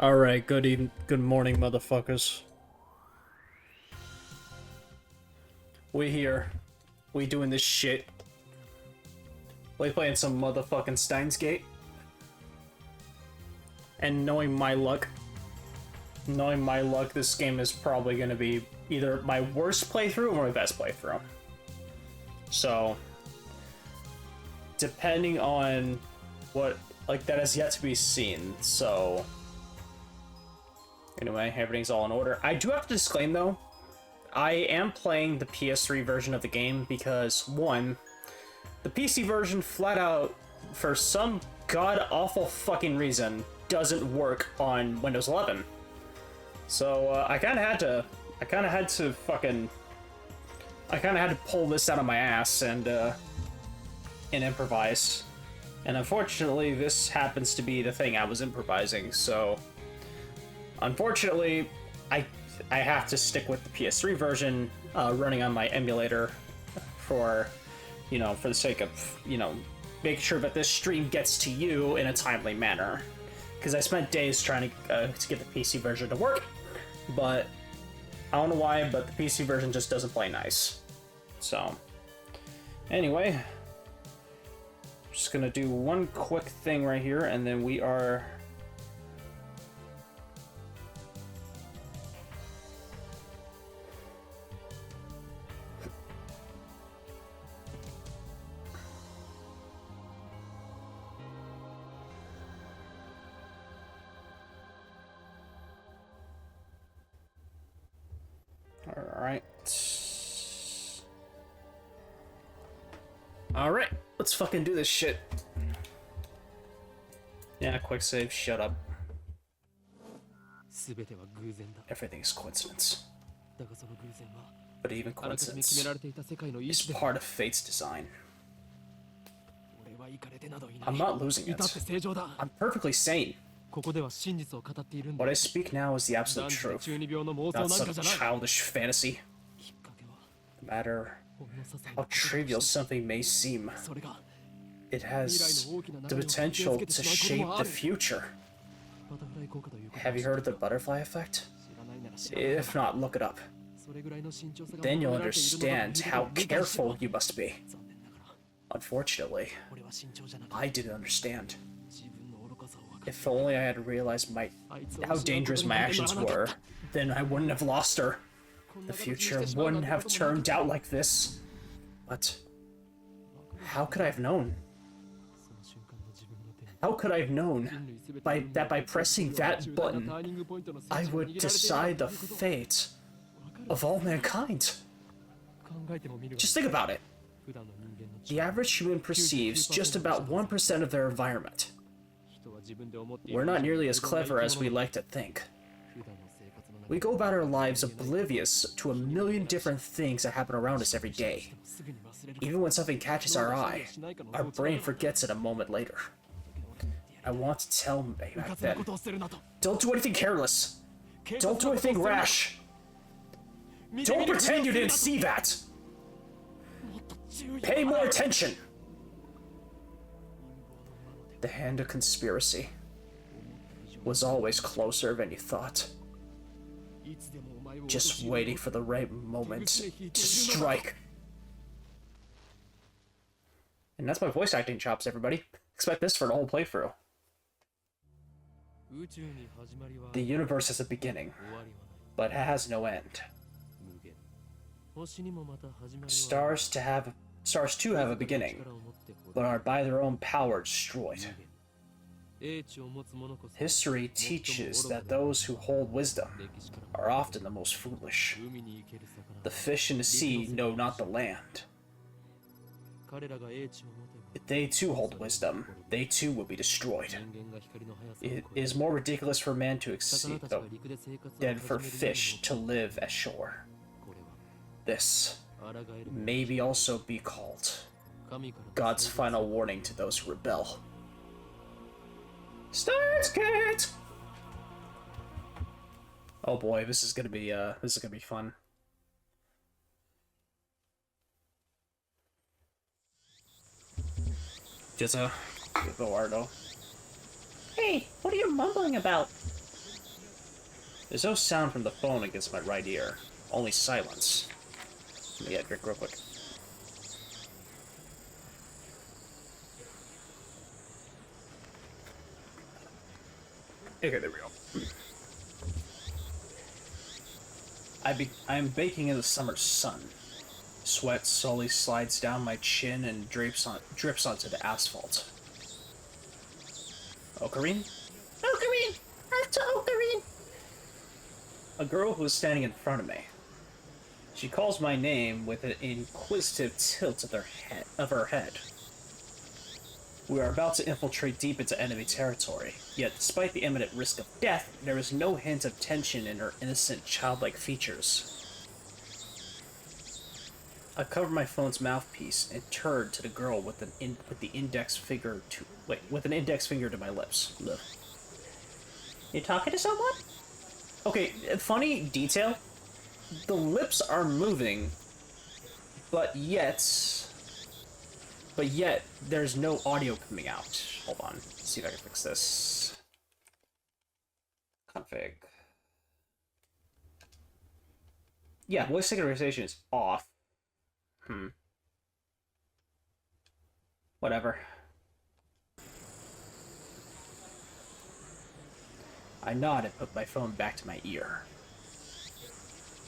Alright, good morning, motherfuckers. We here. We doing this shit. We playing some motherfucking Steins Gate. And knowing my luck, this game is probably gonna be either my worst playthrough or my best playthrough. So, depending on what, like, that is yet to be seen, so... Anyway, everything's all in order. I do have to disclaim, though, I am playing the PS3 version of the game because, one, the PC version flat out, for some god-awful fucking reason, doesn't work on Windows 11. So, I kinda had to pull this out of my ass and improvise. And unfortunately, this happens to be the thing I was improvising, so... Unfortunately, I have to stick with the PS3 version running on my emulator for the sake of, making sure that this stream gets to you in a timely manner. Because I spent days trying to get the PC version to work, but I don't know why, but the PC version just doesn't play nice. So, anyway, just gonna do one quick thing right here, and then we are... Alright, let's fucking do this shit. Yeah, quick save, shut up. Everything's coincidence. But even coincidence is part of fate's design. I'm not losing it. I'm perfectly sane. What I speak now is the absolute truth, not some childish fantasy. No matter how trivial something may seem, it has the potential to shape the future. Have you heard of the butterfly effect? If not, look it up. Then you'll understand how careful you must be. Unfortunately, I didn't understand. If only I had realized how dangerous my actions were, then I wouldn't have lost her. The future wouldn't have turned out like this. But how could I have known? How could I have known that by pressing that button, I would decide the fate of all mankind? Just think about it. The average human perceives just about 1% of their environment. We're not nearly as clever as we like to think. We go about our lives oblivious to a million different things that happen around us every day. Even when something catches our eye, our brain forgets it a moment later. I want to tell me back then, don't do anything careless. Don't do anything rash. Don't pretend you didn't see that. Pay more attention. The hand of conspiracy was always closer than you thought. Just waiting for the right moment to strike. And that's my voice acting chops, everybody. Expect this for the whole playthrough. The universe has a beginning, but it has no end. Stars too have a beginning, but are by their own power destroyed. History teaches that those who hold wisdom are often the most foolish. The fish in the sea know not the land. If they too hold wisdom, they too will be destroyed. It is more ridiculous for man to exceed than for fish to live ashore. This maybe also be called God's final warning to those who rebel. Steins Gate! Oh boy, this is gonna be fun. Just a Eduardo. Hey, what are you mumbling about? There's no sound from the phone against my right ear. Only silence. Let me get a drink real quick. Okay, there we go. I am baking in the summer sun. Sweat slowly slides down my chin and drips onto the asphalt. Ocarine? Ocarine! After Ocarine! A girl who is standing in front of me. She calls my name with an inquisitive tilt of her head. We are about to infiltrate deep into enemy territory, yet despite the imminent risk of death, there is no hint of tension in her innocent, childlike features. I cover my phone's mouthpiece and turn to the girl with an index finger to my lips. Look. You talking to someone? Okay, funny detail. The lips are moving, but yet there's no audio coming out. Hold on, let's see if I can fix this. Config. Yeah, voice synchronization is off. Whatever. I nod and put my phone back to my ear.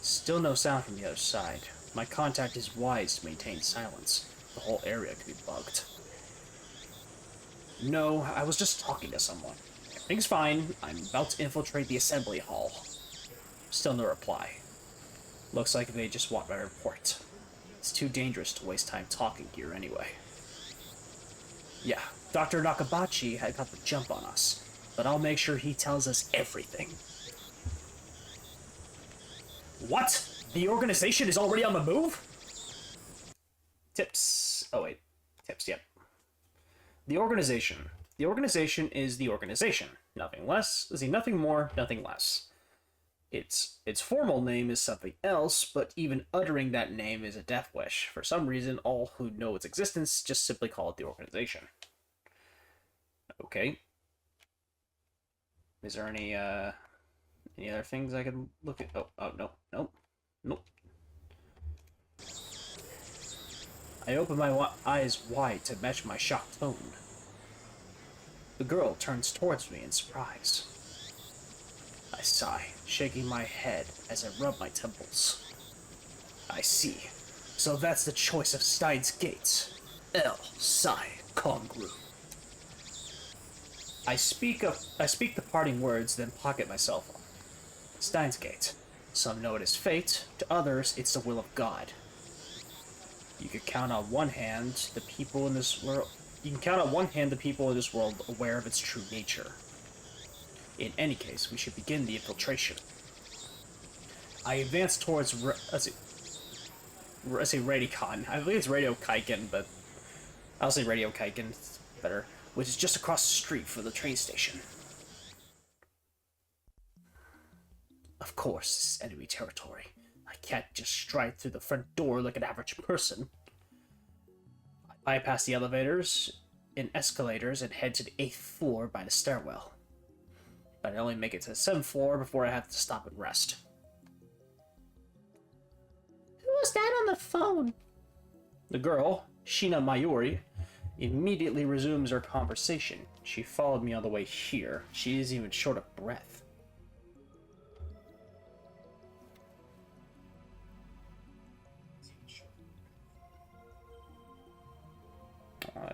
Still no sound from the other side. My contact is wise to maintain silence. The whole area could be bugged. No, I was just talking to someone. Everything's fine. I'm about to infiltrate the assembly hall. Still no reply. Looks like they just want my report. It's too dangerous to waste time talking here anyway. Yeah, Dr. Nakabachi had got the jump on us, but I'll make sure he tells us everything. What? The organization is already on the move? Tips. Oh wait. Tips, yep. The organization. The organization is the organization. Nothing less. Nothing more, nothing less. Its formal name is something else, but even uttering that name is a death wish. For some reason, all who know its existence just simply call it the organization. Okay. Is there any other things I can look at? Oh, no. Nope. I open my eyes wide to match my shocked tone. The girl turns towards me in surprise. I sigh, shaking my head as I rub my temples. I see. So that's the choice of Steins gates. L. Psi. Congru. I speak the parting words, then pocket my cell phone. Steins Gate. Some know it as fate, to others it's the will of God. You can count on one hand the people in this world aware of its true nature. In any case, we should begin the infiltration. I advance towards I say Radicon. I believe it's Radio Kaiken, but I'll say Radio Kaiken, it's better, which is just across the street from the train station. Of course, this is enemy territory. I can't just stride through the front door like an average person. I bypass the elevators and escalators and head to the 8th floor by the stairwell. But I only make it to the 7th floor before I have to stop and rest. Who was that on the phone? The girl, Shina Mayuri, immediately resumes our conversation. She followed me on the way here. She isn't even short of breath.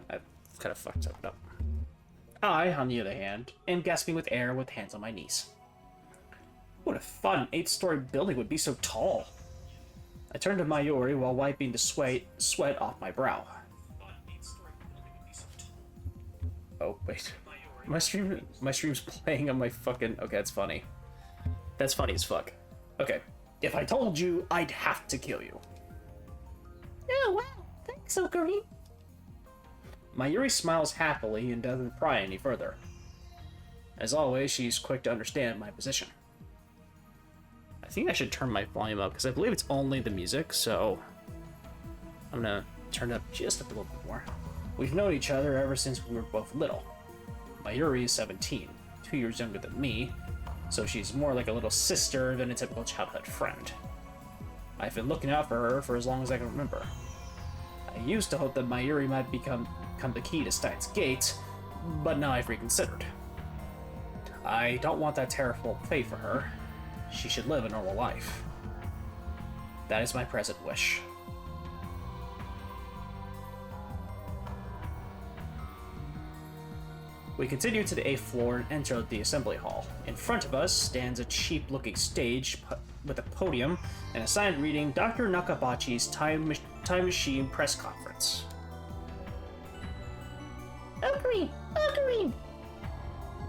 I kind of fucked it up. I, on the other hand, am gasping with air with hands on my knees. What a fun 8-story building would be so tall. I turn to Mayuri while wiping the sweat off my brow. Oh, wait. My stream's playing on my fucking... Okay, that's funny. That's funny as fuck. Okay. If I told you, I'd have to kill you. Oh, wow. Thanks, Ocarine. Mayuri smiles happily and doesn't pry any further. As always, she's quick to understand my position. I think I should turn my volume up, because I believe it's only the music, so... I'm gonna turn it up just a little bit more. We've known each other ever since we were both little. Mayuri is 17, 2 years younger than me, so she's more like a little sister than a typical childhood friend. I've been looking out for her for as long as I can remember. I used to hope that Mayuri might become the key to Steins' Gate, but now I've reconsidered. I don't want that terrible fate for her. She should live a normal life. That is my present wish. We continue to the 8th floor and enter the assembly hall. In front of us stands a cheap-looking stage with a podium and a sign reading Dr. Nakabachi's Time Machine Press Conference. Ocarine! Ocarine!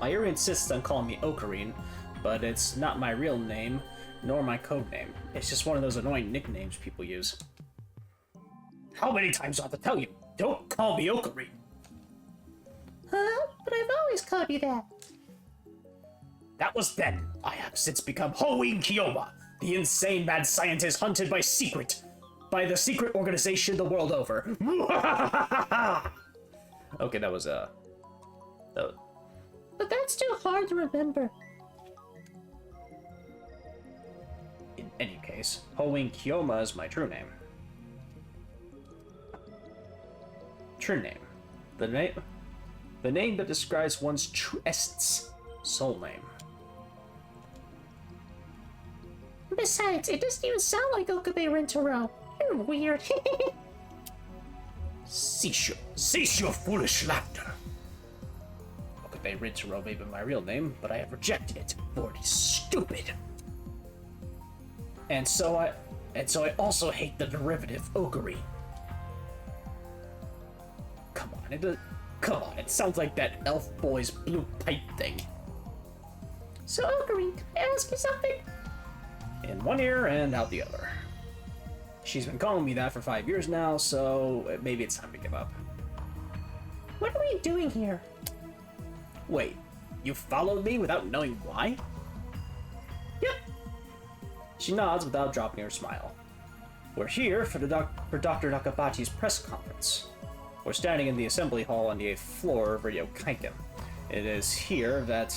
Mayuri insists on calling me Ocarine, but it's not my real name, nor my code name. It's just one of those annoying nicknames people use. How many times do I have to tell you? Don't call me Ocarine! Huh? But I've always called you that. That was then. I have since become Hoin Kiyoma, the insane mad scientist hunted by the secret organization the world over. Okay, that was. But that's too hard to remember. In any case, Hoin Kiyoma is my true name. True name. The name that describes one's true essence. Soul name. Besides, it doesn't even sound like Okabe Rintaro. You're weird. Cease your foolish laughter. Okabe Rintaro may be my real name, but I have rejected it, for it is stupid. And so I also hate the derivative Ocarine. Come on, it sounds like that elf boy's blue pipe thing. So, Ocarine, can I ask you something? In one ear and out the other. She's been calling me that for 5 years now, so maybe it's time to give up. What are we doing here? Wait, you followed me without knowing why? Yep. She nods without dropping her smile. We're here for Dr. Nakabachi's press conference. We're standing in the assembly hall on the 8th floor of Radio Kaiken. It is here that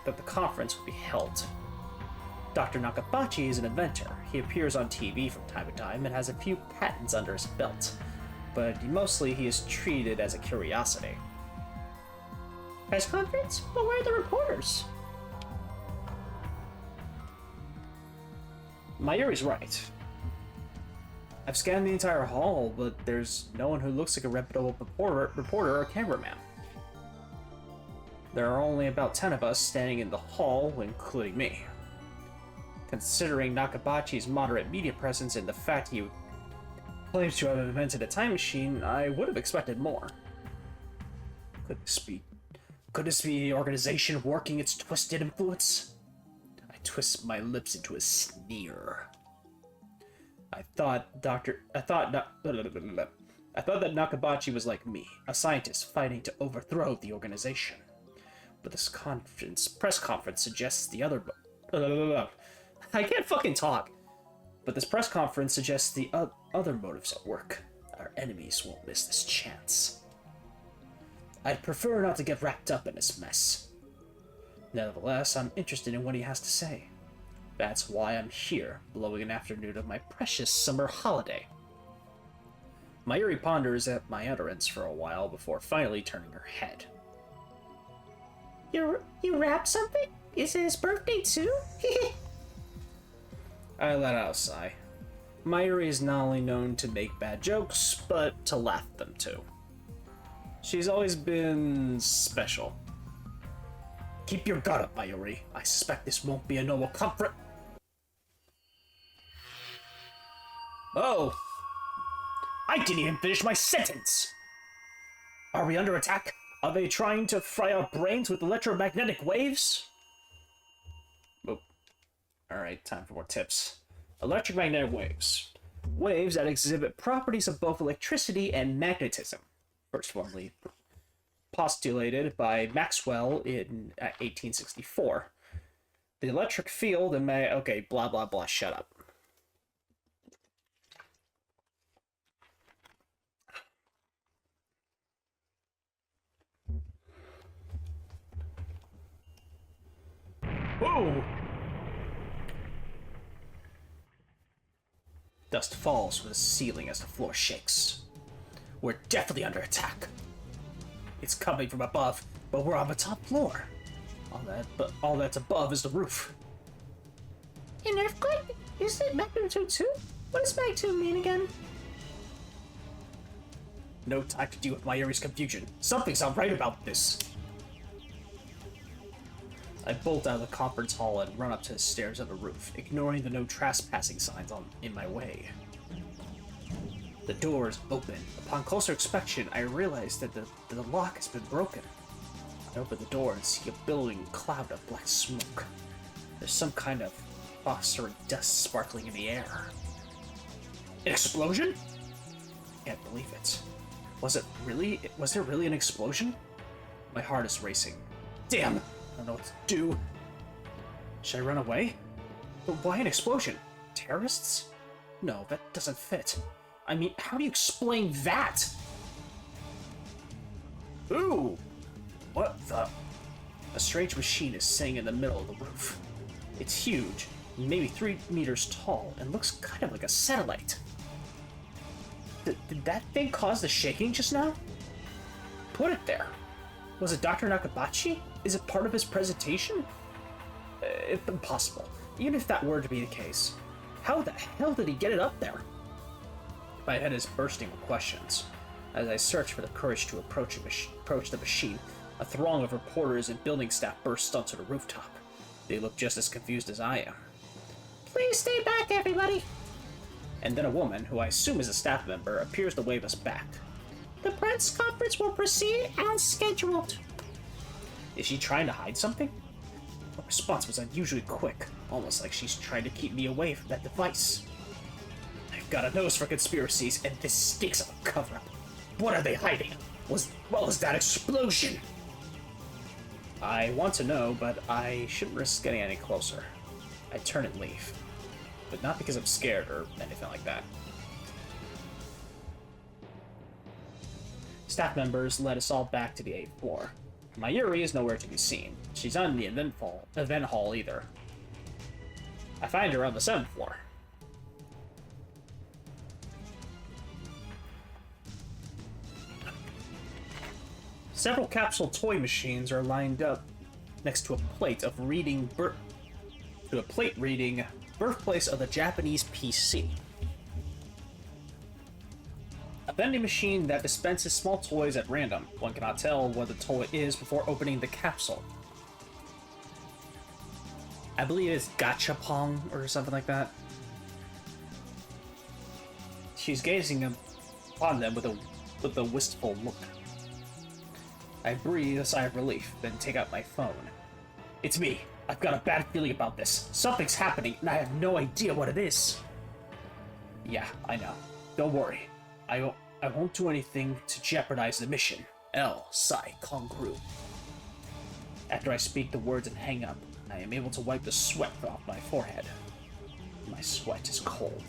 the conference will be held. Dr. Nakabachi is an inventor. He appears on TV from time to time and has a few patents under his belt, but mostly he is treated as a curiosity. Press conference? But where are the reporters? Mayuri's right. I've scanned the entire hall, but there's no one who looks like a reputable reporter or cameraman. There are only about 10 of us standing in the hall, including me. Considering Nakabachi's moderate media presence and the fact he claims to have invented a time machine, I would have expected more. Could this be the organization working its twisted influence? I twist my lips into a sneer. I thought that Nakabachi was like me, a scientist fighting to overthrow the organization. But this press conference suggests the other. I can't fucking talk. But this press conference suggests the other motives at work. Our enemies won't miss this chance. I'd prefer not to get wrapped up in this mess. Nevertheless, I'm interested in what he has to say. That's why I'm here, blowing an afternoon of my precious summer holiday. Mayuri ponders at my utterance for a while before finally turning her head. You wrapped something? Is it his birthday too? I let out a sigh. Mayuri is not only known to make bad jokes, but to laugh them too. She's always been special. Keep your gut up, Mayuri. I suspect this won't be a normal comfort. Oh! I didn't even finish my sentence! Are we under attack? Are they trying to fry our brains with electromagnetic waves? Oh. Alright, time for more tips. Electromagnetic waves. Waves that exhibit properties of both electricity and magnetism. First formally postulated by Maxwell in 1864. The electric field and okay, blah blah blah, shut up. Whoa! Dust falls from the ceiling as the floor shakes. We're definitely under attack. It's coming from above, but we're on the top floor. All that's above is the roof. An earthquake? Is it magnitude 2? What does magnitude mean again? No time to deal with Mayuri's confusion. Something's not right about this. I bolt out of the conference hall and run up to the stairs of the roof, ignoring the no trespassing signs in my way. The door is open. Upon closer inspection, I realize that the lock has been broken. I open the door and see a billowing cloud of black smoke. There's some kind of phosphorescent dust sparkling in the air. An explosion? I can't believe it. Was there really an explosion? My heart is racing. Damn! I don't know what to do. Should I run away? But why an explosion? Terrorists? No, that doesn't fit. I mean, how do you explain that? Ooh! What the? A strange machine is sitting in the middle of the roof. It's huge, maybe 3 meters tall, and looks kind of like a satellite. Did that thing cause the shaking just now? Put it there. Was it Dr. Nakabachi? Is it part of his presentation? It's impossible. Even if that were to be the case, how the hell did he get it up there? My head is bursting with questions. As I search for the courage to approach the machine, a throng of reporters and building staff bursts onto the rooftop. They look just as confused as I am. Please stay back, everybody! And then a woman, who I assume is a staff member, appears to wave us back. The press conference will proceed as scheduled. Is she trying to hide something? Her response was unusually quick, almost like she's trying to keep me away from that device. I've got a nose for conspiracies, and this stinks of a cover-up. What are they hiding? What was that explosion? I want to know, but I shouldn't risk getting any closer. I turn and leave. But not because I'm scared or anything like that. Staff members led us all back to the 8th floor. Mayuri is nowhere to be seen. She's not in the event hall either. I find her on the 7th floor. Several capsule toy machines are lined up next to a plate reading Birthplace of the Japanese PC. A vending machine that dispenses small toys at random. One cannot tell what the toy is before opening the capsule. I believe it's Gachapon or something like that. She's gazing upon them with a wistful look. I breathe a sigh of relief, then take out my phone. It's me. I've got a bad feeling about this. Something's happening, and I have no idea what it is. Yeah, I know. Don't worry. I won't do anything to jeopardize the mission. L. Sai Kongru. After I speak the words and hang up, I am able to wipe the sweat off my forehead. My sweat is cold.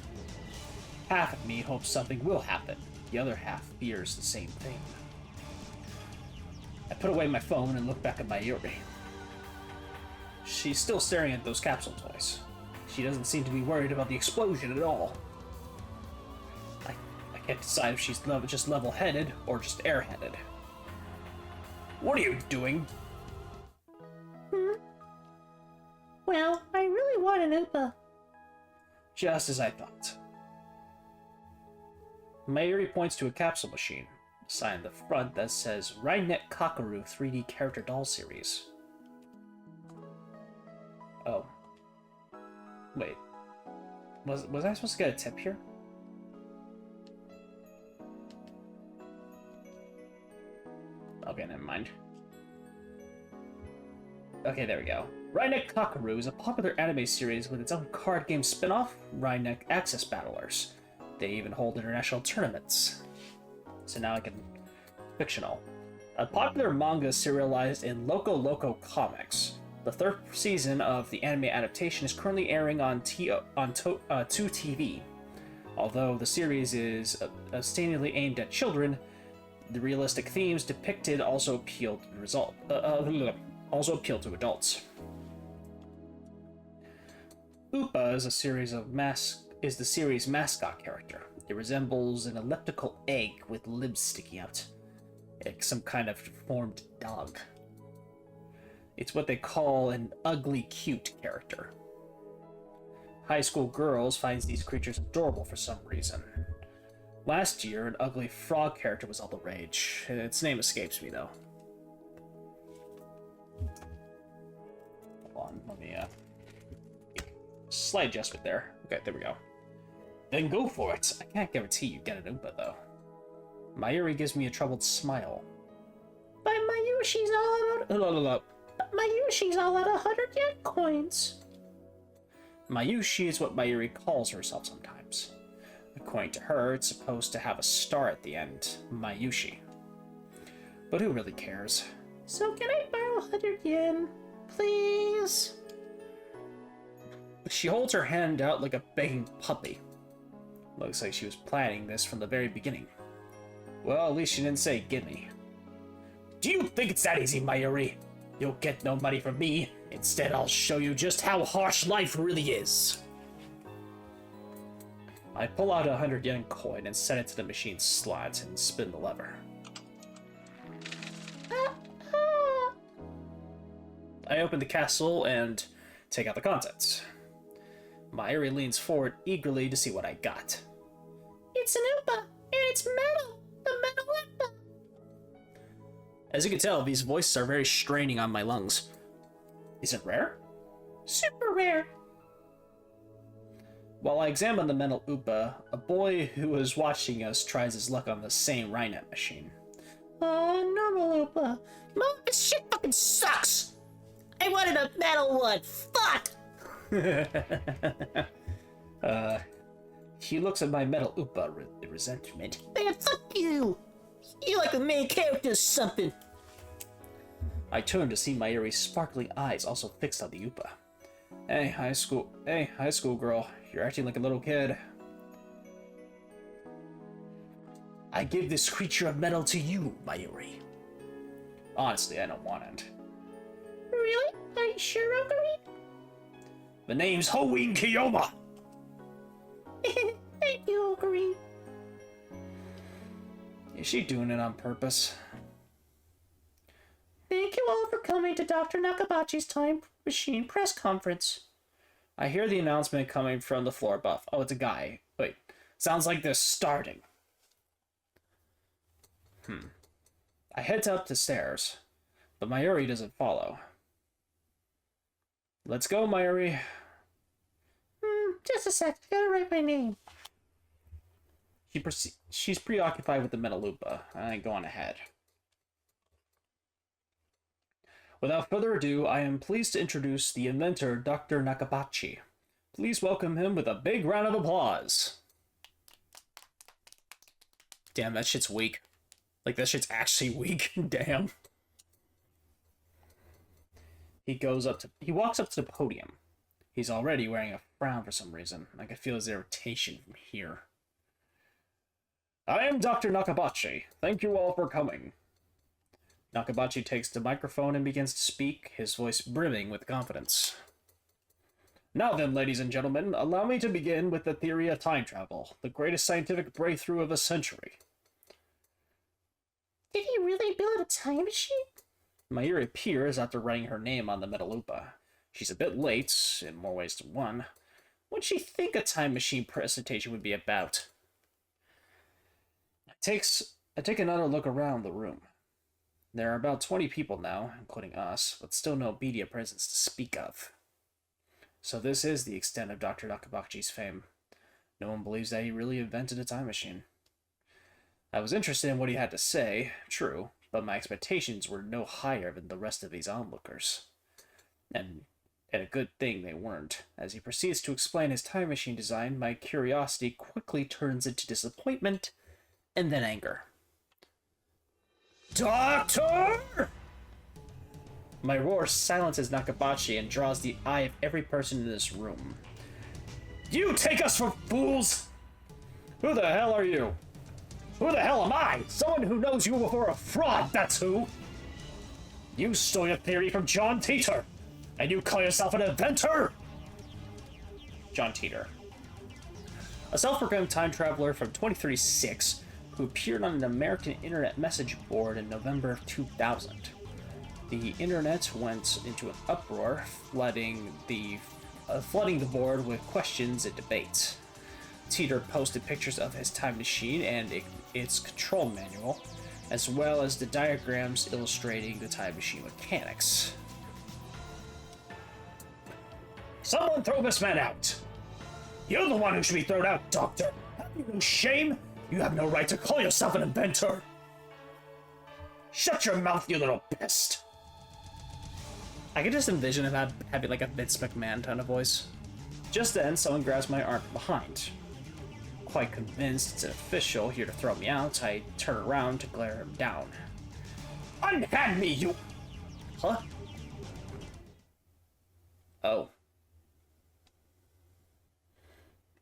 Half of me hopes something will happen. The other half fears the same thing. I put away my phone and look back at Mayuri. She's still staring at those capsule toys. She doesn't seem to be worried about the explosion at all. I can't decide if she's just level-headed or just airheaded. What are you doing? Well, I really want an Upa. Just as I thought. Mayuri points to a capsule machine, a sign in the front that says Rainet Kakaru 3D Character Doll Series. Oh. Wait. Was I supposed to get a tip here? Okay, never mind. Okay, there we go. Rainek Kakaru is a popular anime series with its own card game spin-off, Rainek Access Battlers. They even hold international tournaments. So now I can... Fictional. A popular manga serialized in Loco Loco Comics. The 3rd season of the anime adaptation is currently airing on 2TV. Although the series is ostensibly aimed at children, the realistic themes depicted also appeal to adults. Upa is the series mascot character. It resembles an elliptical egg with limbs sticking out, like some kind of deformed dog. It's what they call an ugly cute character. High school girls find these creatures adorable for some reason. Last year, an ugly frog character was all the rage. Its name escapes me, though. Hold on, let me, slight adjustment there. Okay, there we go. Then go for it. I can't guarantee you get an Oompa, though. Mayuri gives me a troubled smile. But Mayushi's all out 100 yen coins. Mayushi is what Mayuri calls herself sometimes. According to her, it's supposed to have a star at the end, Mayushi. But who really cares? So can I borrow 100 yen, please? She holds her hand out like a begging puppy. Looks like she was planning this from the very beginning. Well, at least she didn't say gimme. Do you think it's that easy, Mayuri? You'll get no money from me. Instead, I'll show you just how harsh life really is. I pull out a 100 yen coin and set it to the machine's slot and spin the lever. I open the castle and take out the contents. Mayuri leans forward eagerly to see what I got. It's an Oompa, and it's metal! The metal Oompa! As you can tell, these voices are very straining on my lungs. Is it rare? Super rare! While I examine the metal Oompa, a boy who was watching us tries his luck on the same Rhinet machine. Normal Oompa. Mom, this shit fucking sucks! I wanted a metal one! Fuck! He looks at my metal Oompa with resentment. Man, fuck you! You like the main character or something. I turn to see Mayuri's sparkling eyes also fixed on the Oompa. Hey, high school girl. You're acting like a little kid. I give this creature of metal to you, Mayuri. Honestly, I don't want it. Really? Are you sure, Oguri? The name's Hoin Kiyoma! Thank you, Oguri. Is she doing it on purpose? Thank you all for coming to Dr. Nakabachi's Time Machine press conference. I hear the announcement coming from the floor above. Oh, it's a guy. Wait, sounds like they're starting. I head up the stairs, but Mayuri doesn't follow. Let's go, Mayuri. Just a sec, I gotta write my name. She's preoccupied with the metal Oompa. I go on ahead. Without further ado, I am pleased to introduce the inventor, Dr. Nakabachi. Please welcome him with a big round of applause. Damn, that shit's weak. Like, that shit's actually weak. Damn. He walks up to the podium. He's already wearing a frown for some reason. I can feel his irritation from here. I am Dr. Nakabachi. Thank you all for coming. Nakabachi takes the microphone and begins to speak, his voice brimming with confidence. Now then, ladies and gentlemen, allow me to begin with the theory of time travel, the greatest scientific breakthrough of the century. Did he really build a time machine? Mayuri appears after writing her name on the metal Oompa. She's a bit late, in more ways than one. What'd she think a time machine presentation would be about? I take another look around the room. There are about 20 people now, including us, but still no media presence to speak of. So this is the extent of Dr. Nakabachi's fame. No one believes that he really invented a time machine. I was interested in what he had to say, true, but my expectations were no higher than the rest of these onlookers. And a good thing they weren't. As he proceeds to explain his time machine design, my curiosity quickly turns into disappointment and then anger. Doctor! My roar silences Nakabachi and draws the eye of every person in this room. You take us for fools! Who the hell are you? Who the hell am I? Someone who knows you before a fraud, that's who! You stole your theory from John Teeter, and you call yourself an inventor? John Teeter. A self-proclaimed time traveler from 2036 who appeared on an American internet message board in November of 2000. The internet went into an uproar, flooding the board with questions and debates. Teeter posted pictures of his time machine and its control manual, as well as the diagrams illustrating the time machine mechanics. Someone throw this man out! You're the one who should be thrown out, Doctor! Have you no shame? You have no right to call yourself an inventor! Shut your mouth, you little pest! I can just envision him having like a Vince McMahon tone of voice. Just then, someone grabs my arm from behind. Quite convinced it's an official here to throw me out, I turn around to glare him down. Unhand me, you... Huh? Oh.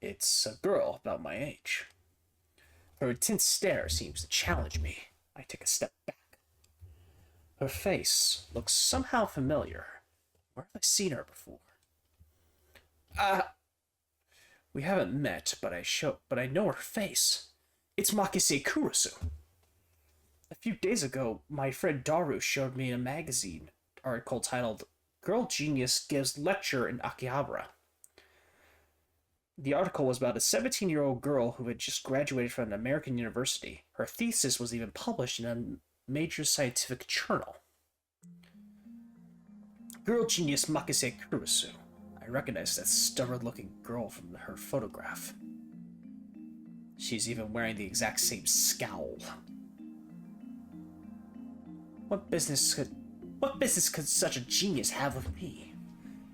It's a girl about my age. Her intense stare seems to challenge me. I take a step back. Her face looks somehow familiar. Where have I seen her before? We haven't met, but I know her face. It's Makise Kurisu. A few days ago, my friend Daru showed me a magazine article titled Girl Genius Gives Lecture in Akihabara. The article was about a 17-year-old girl who had just graduated from an American university. Her thesis was even published in a major scientific journal. Girl genius Makise Kurisu. I recognize that stubborn-looking girl from her photograph. She's even wearing the exact same scowl. What business could such a genius have with me?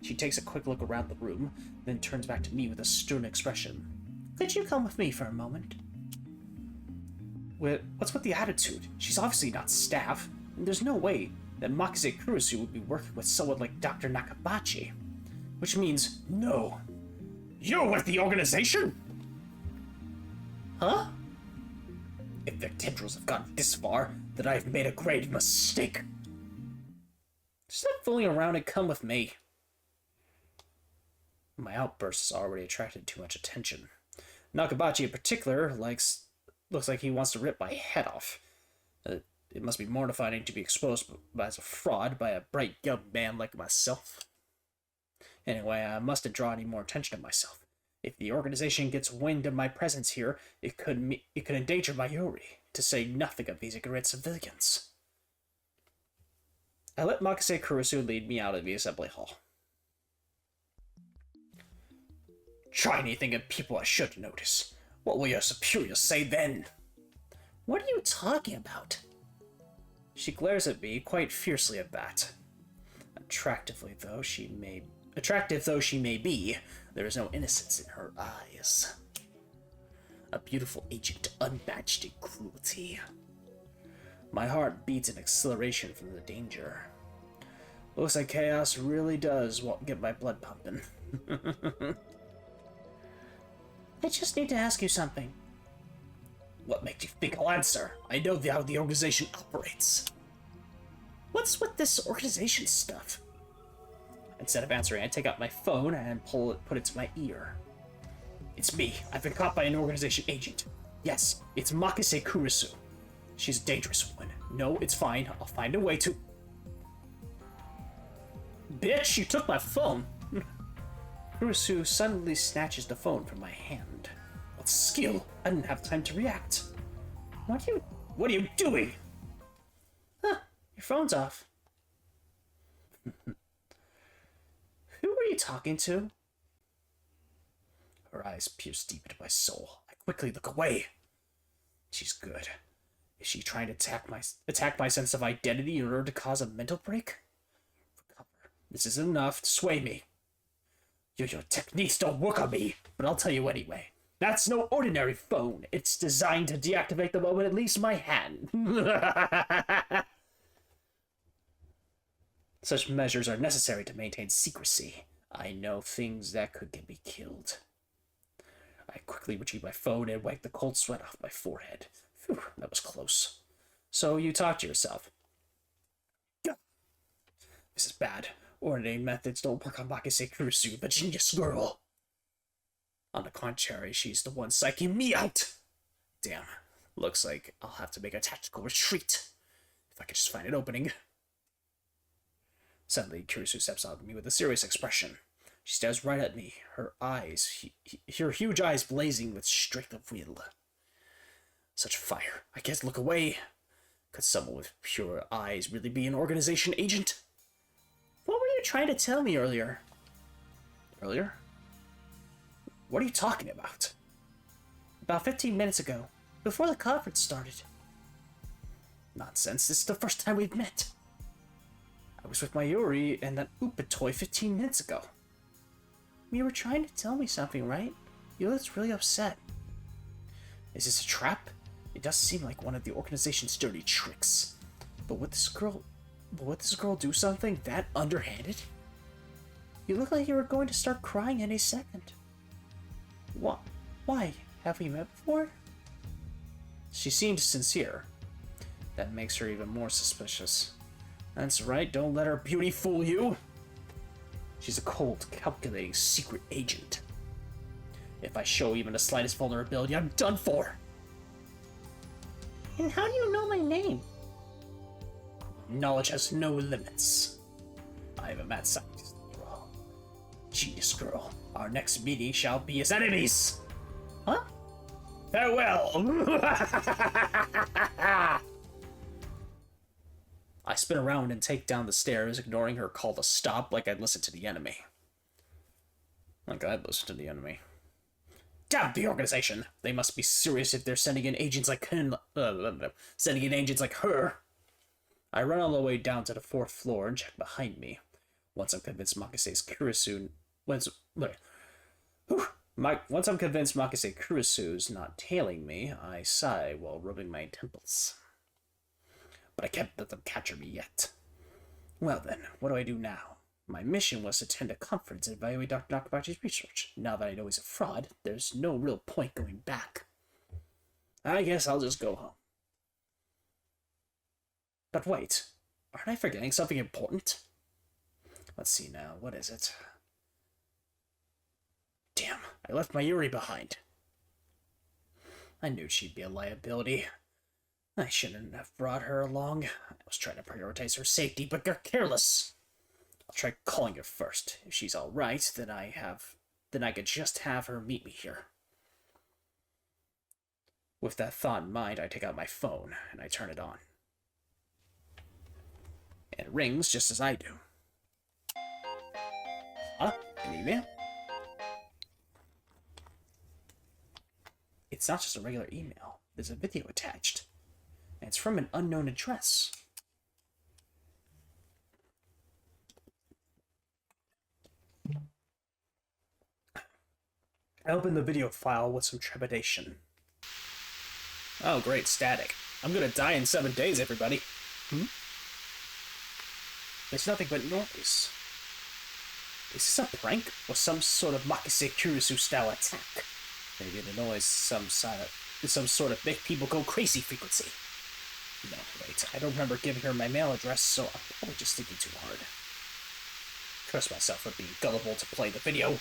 She takes a quick look around the room, then turns back to me with a stern expression. Could you come with me for a moment? What's with the attitude? She's obviously not staff, and there's no way that Makise Kurisu would be working with someone like Dr. Nakabachi. Which means, no. You're with the organization? Huh? If their tendrils have gotten this far, then I've made a grave mistake. Stop fooling around and come with me. My outburst has already attracted too much attention. Nakabachi in particular looks like he wants to rip my head off. It must be mortifying to be exposed as a fraud by a bright young man like myself. Anyway, I mustn't draw any more attention to myself. If the organization gets wind of my presence here, it could endanger Mayuri, to say nothing of these ignorant civilians. I let Makise Kurisu lead me out of the assembly hall. Try anything and people I should notice. What will your superiors say then? What are you talking about? She glares at me quite fiercely at that. Attractive though she may be, there is no innocence in her eyes. A beautiful agent unmatched in cruelty. My heart beats in acceleration from the danger. Looks like chaos really does get my blood pumping. I just need to ask you something. What makes you think I'll answer? I know how the organization operates. What's with this organization stuff? Instead of answering, I take out my phone and put it to my ear. It's me. I've been caught by an organization agent. Yes, it's Makise Kurisu. She's a dangerous one. No, it's fine. I'll find a way to... Bitch, you took my phone! Kurisu suddenly snatches the phone from my hand. What skill? I didn't have time to react. What are you doing? Huh, your phone's off. Who were you talking to? Her eyes pierce deep into my soul. I quickly look away. She's good. Is she trying to attack my sense of identity in order to cause a mental break? For cover. This isn't enough to sway me. Your techniques don't work on me, but I'll tell you anyway. That's no ordinary phone. It's designed to deactivate the moment it leaves my hand. Such measures are necessary to maintain secrecy. I know things that could get me killed. I quickly retrieve my phone and wipe the cold sweat off my forehead. Phew, that was close. So you talk to yourself. This is bad. Ordinary methods don't work on Makise Kurisu, the genius girl. On the contrary, she's the one psyching me out. Damn, looks like I'll have to make a tactical retreat. If I could just find an opening. Suddenly, Kurisu steps on me with a serious expression. She stares right at me, her eyes, her huge eyes blazing with strength of will. Such fire. I can't look away. Could someone with pure eyes really be an organization agent? What were you trying to tell me earlier? Earlier? What are you talking about? About 15 minutes ago, before the conference started. Nonsense, this is the first time we've met. I was with Mayuri and that Upa toy 15 minutes ago. You were trying to tell me something, right? You looked really upset. Is this a trap? It does seem like one of the organization's dirty tricks. But would this girl do something that underhanded? You look like you were going to start crying any second. What? Why? Have we met before? She seemed sincere. That makes her even more suspicious. That's right, don't let her beauty fool you. She's a cold, calculating secret agent. If I show even the slightest vulnerability, I'm done for. And how do you know my name? Knowledge has no limits. I am a mad scientist, girl. Genius girl. Our next meeting shall be as enemies. Huh? Farewell. I spin around and take down the stairs, ignoring her call to stop like I'd listen to the enemy. Like I'd listen to the enemy. Damn the organization! They must be serious if they're sending in agents like her. I run all the way down to the 4th floor and check behind me. Once I'm convinced Makise Kurisu's not tailing me, I sigh while rubbing my temples. But I can't let them capture me yet. Well then, what do I do now? My mission was to attend a conference and evaluate Dr. Nakabachi's research. Now that I know he's a fraud, there's no real point going back. I guess I'll just go home. But wait, aren't I forgetting something important? Let's see now, what is it? Damn, I left Mayuri behind. I knew she'd be a liability. I shouldn't have brought her along. I was trying to prioritize her safety, but got careless. I'll try calling her first. If she's all right, then I could just have her meet me here. With that thought in mind, I take out my phone and I turn it on. And it rings just as I do. Huh? An email? It's not just a regular email. There's a video attached. And it's from an unknown address. I open the video file with some trepidation. Oh great, static. I'm gonna die in 7 days, everybody. There's nothing but noise. Is this a prank or some sort of Makise Kurisu style attack? Maybe the noise is some sort of make people go crazy frequency. No, wait, I don't remember giving her my mail address, so I'm probably just thinking too hard. Curse myself for being gullible to play the video.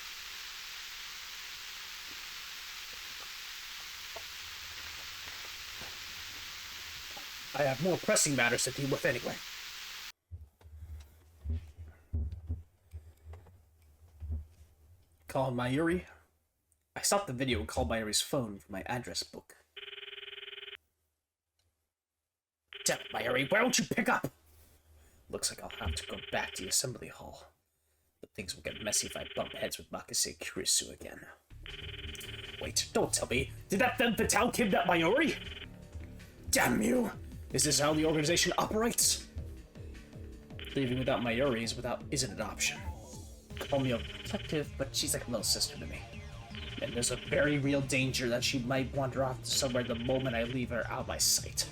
I have more pressing matters to deal with anyway. Call Mayuri. I stopped the video and called Mayuri's phone from my address book. Damn it, Mayuri, why don't you pick up? Looks like I'll have to go back to the assembly hall. But things will get messy if I bump heads with Makise Kurisu again. Wait, don't tell me. Did that femme fatale kidnap Mayuri? Damn you! Is this how the organization operates? Leaving without Mayuri isn't an option. Call me a detective, but she's like a little sister to me. And there's a very real danger that she might wander off to somewhere the moment I leave her out of my sight.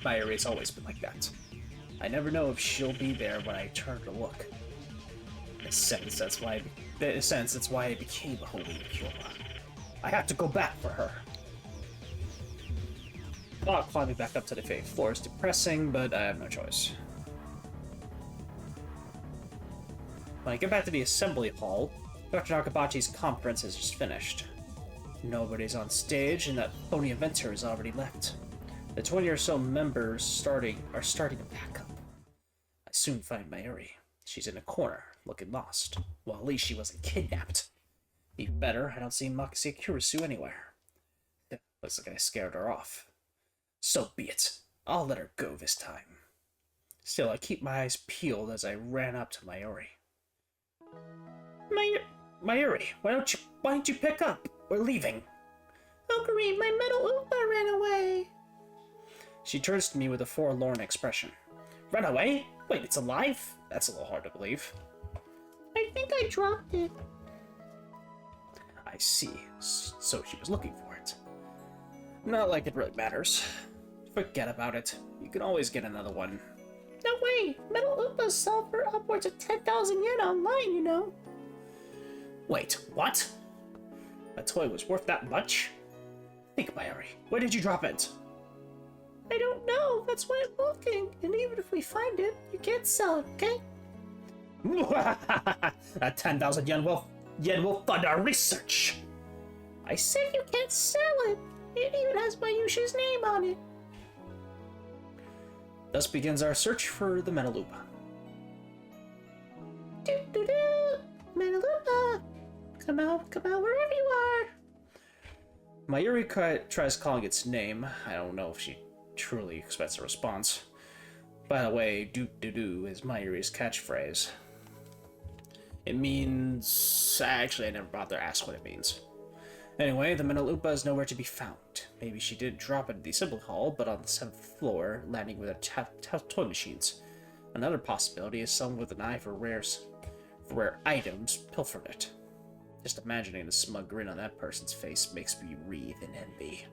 Mayuri's always been like that. I never know if she'll be there when I turn to look. In a sense, that's why I became a holy Pure. I have to go back for her. Climbing back up to the 8th floor is depressing, but I have no choice. When I get back to the assembly hall, Dr. Nakabachi's conference is just finished. Nobody's on stage, and that phony inventor has already left. The 20 or so members are starting to pack up. I soon find Mayuri. She's in a corner, looking lost. Well, at least she wasn't kidnapped. Even better, I don't see Makise Kurisu anywhere. Looks like I scared her off. So be it. I'll let her go this time. Still, I keep my eyes peeled as I ran up to Mayuri. Mayuri, why don't you pick up? We're leaving. Ocarine, my metal Oompa ran away. She turns to me with a forlorn expression. Run away? Wait, it's alive? That's a little hard to believe. I think I dropped it. I see. So she was looking for it. Not like it really matters. Forget about it. You can always get another one. No way! Metal Oompas sell for upwards of 10,000 yen online, you know. Wait, what? A toy was worth that much? Think, Mayuri. Where did you drop it? I don't know. That's why I'm looking. And even if we find it, you can't sell it, okay? That 10,000 yen will fund our research. I said you can't sell it. It even has Mayushi's name on it. Thus begins our search for the Metalupa. Do-do-do! Metalupa! Come out wherever you are! Mayuri tries calling its name. I don't know if she truly expects a response. By the way, doop-doo-doo is Mayuri's catchphrase. It means... Actually, I never bothered to ask what it means. Anyway, the Metalupa is nowhere to be found. Maybe she did drop it in the assembly hall, but on the 7th floor, landing with her toy machines. Another possibility is someone with an eye for rare items pilfered it. Just imagining the smug grin on that person's face makes me writhe in envy.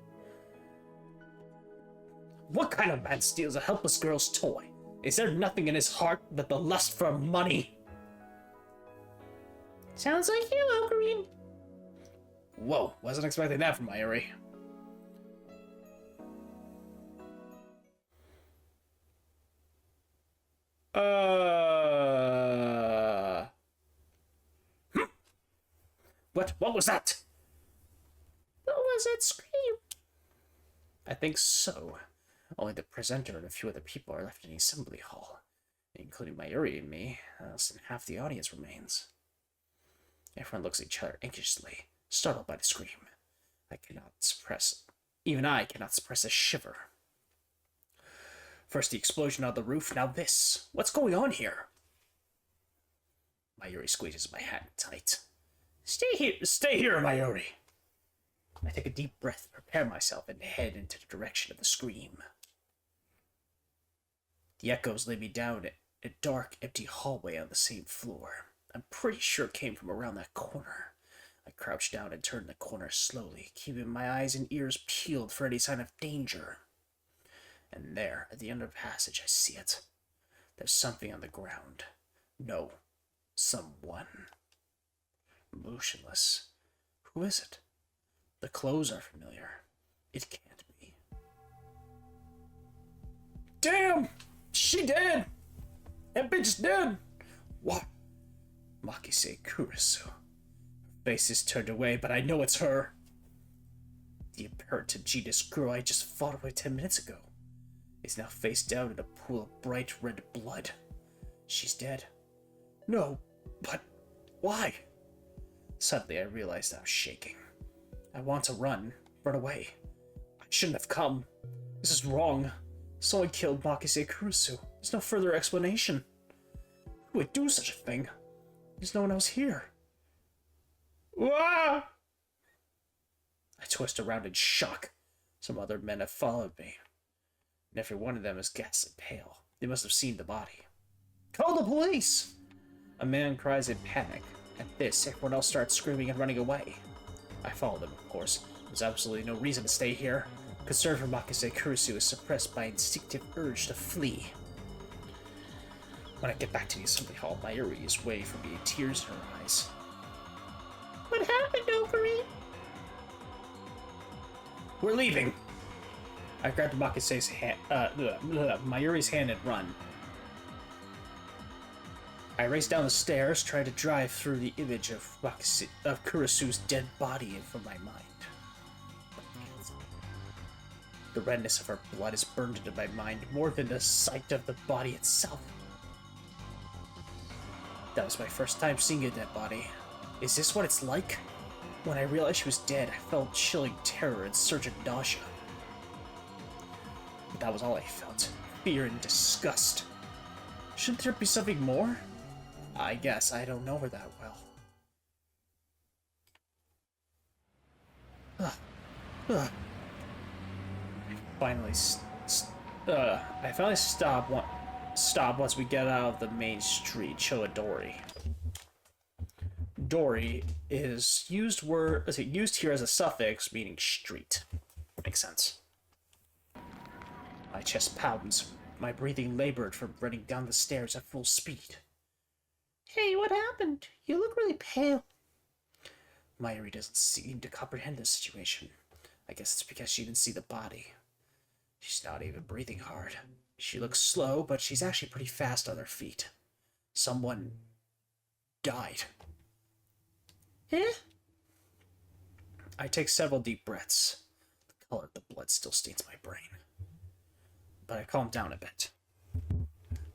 What kind of man steals a helpless girl's toy? Is there nothing in his heart but the lust for money? Sounds like you, Ocarine. Whoa, wasn't expecting that from Mayuri. What was that? What was that scream? I think so. Only the presenter and a few other people are left in the assembly hall, including Mayuri and me. Less than half the audience remains. Everyone looks at each other anxiously, startled by the scream. Even I cannot suppress a shiver. First the explosion on the roof, now this. What's going on here? Mayuri squeezes my hand tight. Stay here, Mayuri. I take a deep breath, prepare myself, and head into the direction of the scream. The echoes lay me down a dark, empty hallway on the same floor. I'm pretty sure it came from around that corner. I crouch down and turn the corner slowly, keeping my eyes and ears peeled for any sign of danger. And there, at the end of the passage, I see it. There's something on the ground. No, someone. Motionless. Who is it? The clothes are familiar. It can't be. Damn! She dead! That bitch is dead! What? Makise Kurisu. Her face is turned away, but I know it's her. The imperative genius girl I just fought away 10 minutes ago is now face down in a pool of bright red blood. She's dead. No, but why? Suddenly I realized I was shaking. I want to run away. I shouldn't have come. This is wrong. Someone killed Makise Kurisu. There's no further explanation. Who would do such a thing? There's no one else here. Wah! I twist around in shock. Some other men have followed me, and every one of them is ghastly pale. They must have seen the body. Call the police! A man cries in panic. At this, everyone else starts screaming and running away. I follow them, of course. There's absolutely no reason to stay here. Concern for Makise Kurisu is suppressed by instinctive urge to flee. When I get back to the assembly hall, Mayuri is waiting for me, tears in her eyes. What happened, Ocarine? We're leaving! I grabbed Makise's hand, Mayuri's hand and run. I raced down the stairs, trying to drive through the image of Kurisu's dead body from my mind. The redness of her blood is burned into my mind more than the sight of the body itself. That was my first time seeing a dead body. Is this what it's like? When I realized she was dead, I felt chilling terror and surging nausea. But that was all I felt. Fear and disgust. Shouldn't there be something more? I guess I don't know her that well. I finally stop once we get out of the main street, Choadori. Dori is used here as a suffix meaning street. Makes sense. My chest pounds. My breathing labored from running down the stairs at full speed. Hey, what happened? You look really pale. Mayuri doesn't seem to comprehend this situation. I guess it's because she didn't see the body. She's not even breathing hard. She looks slow, but she's actually pretty fast on her feet. Someone died. Eh? I take several deep breaths. The color of the blood still stains my brain. But I calm down a bit.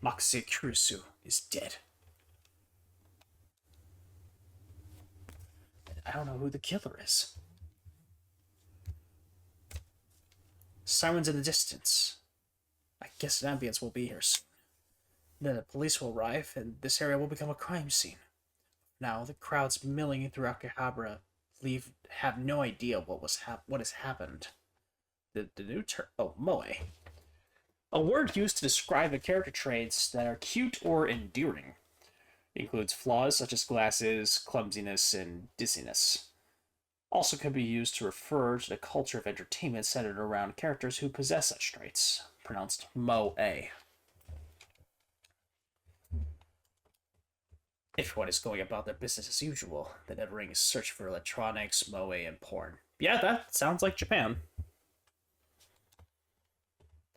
Makase Kurisu is dead. I don't know who the killer is. Sirens in the distance. I guess an ambulance will be here soon. Then the police will arrive, and this area will become a crime scene. Now, the crowds milling through Akihabara have no idea what has happened. The new term... Oh, moe. A word used to describe the character traits that are cute or endearing. It includes flaws such as glasses, clumsiness, and dizziness. Also can be used to refer to the culture of entertainment centered around characters who possess such traits, pronounced moe. Everyone is going about their business as usual. The never-ending is search for electronics, moe, and porn. Yeah, that sounds like Japan.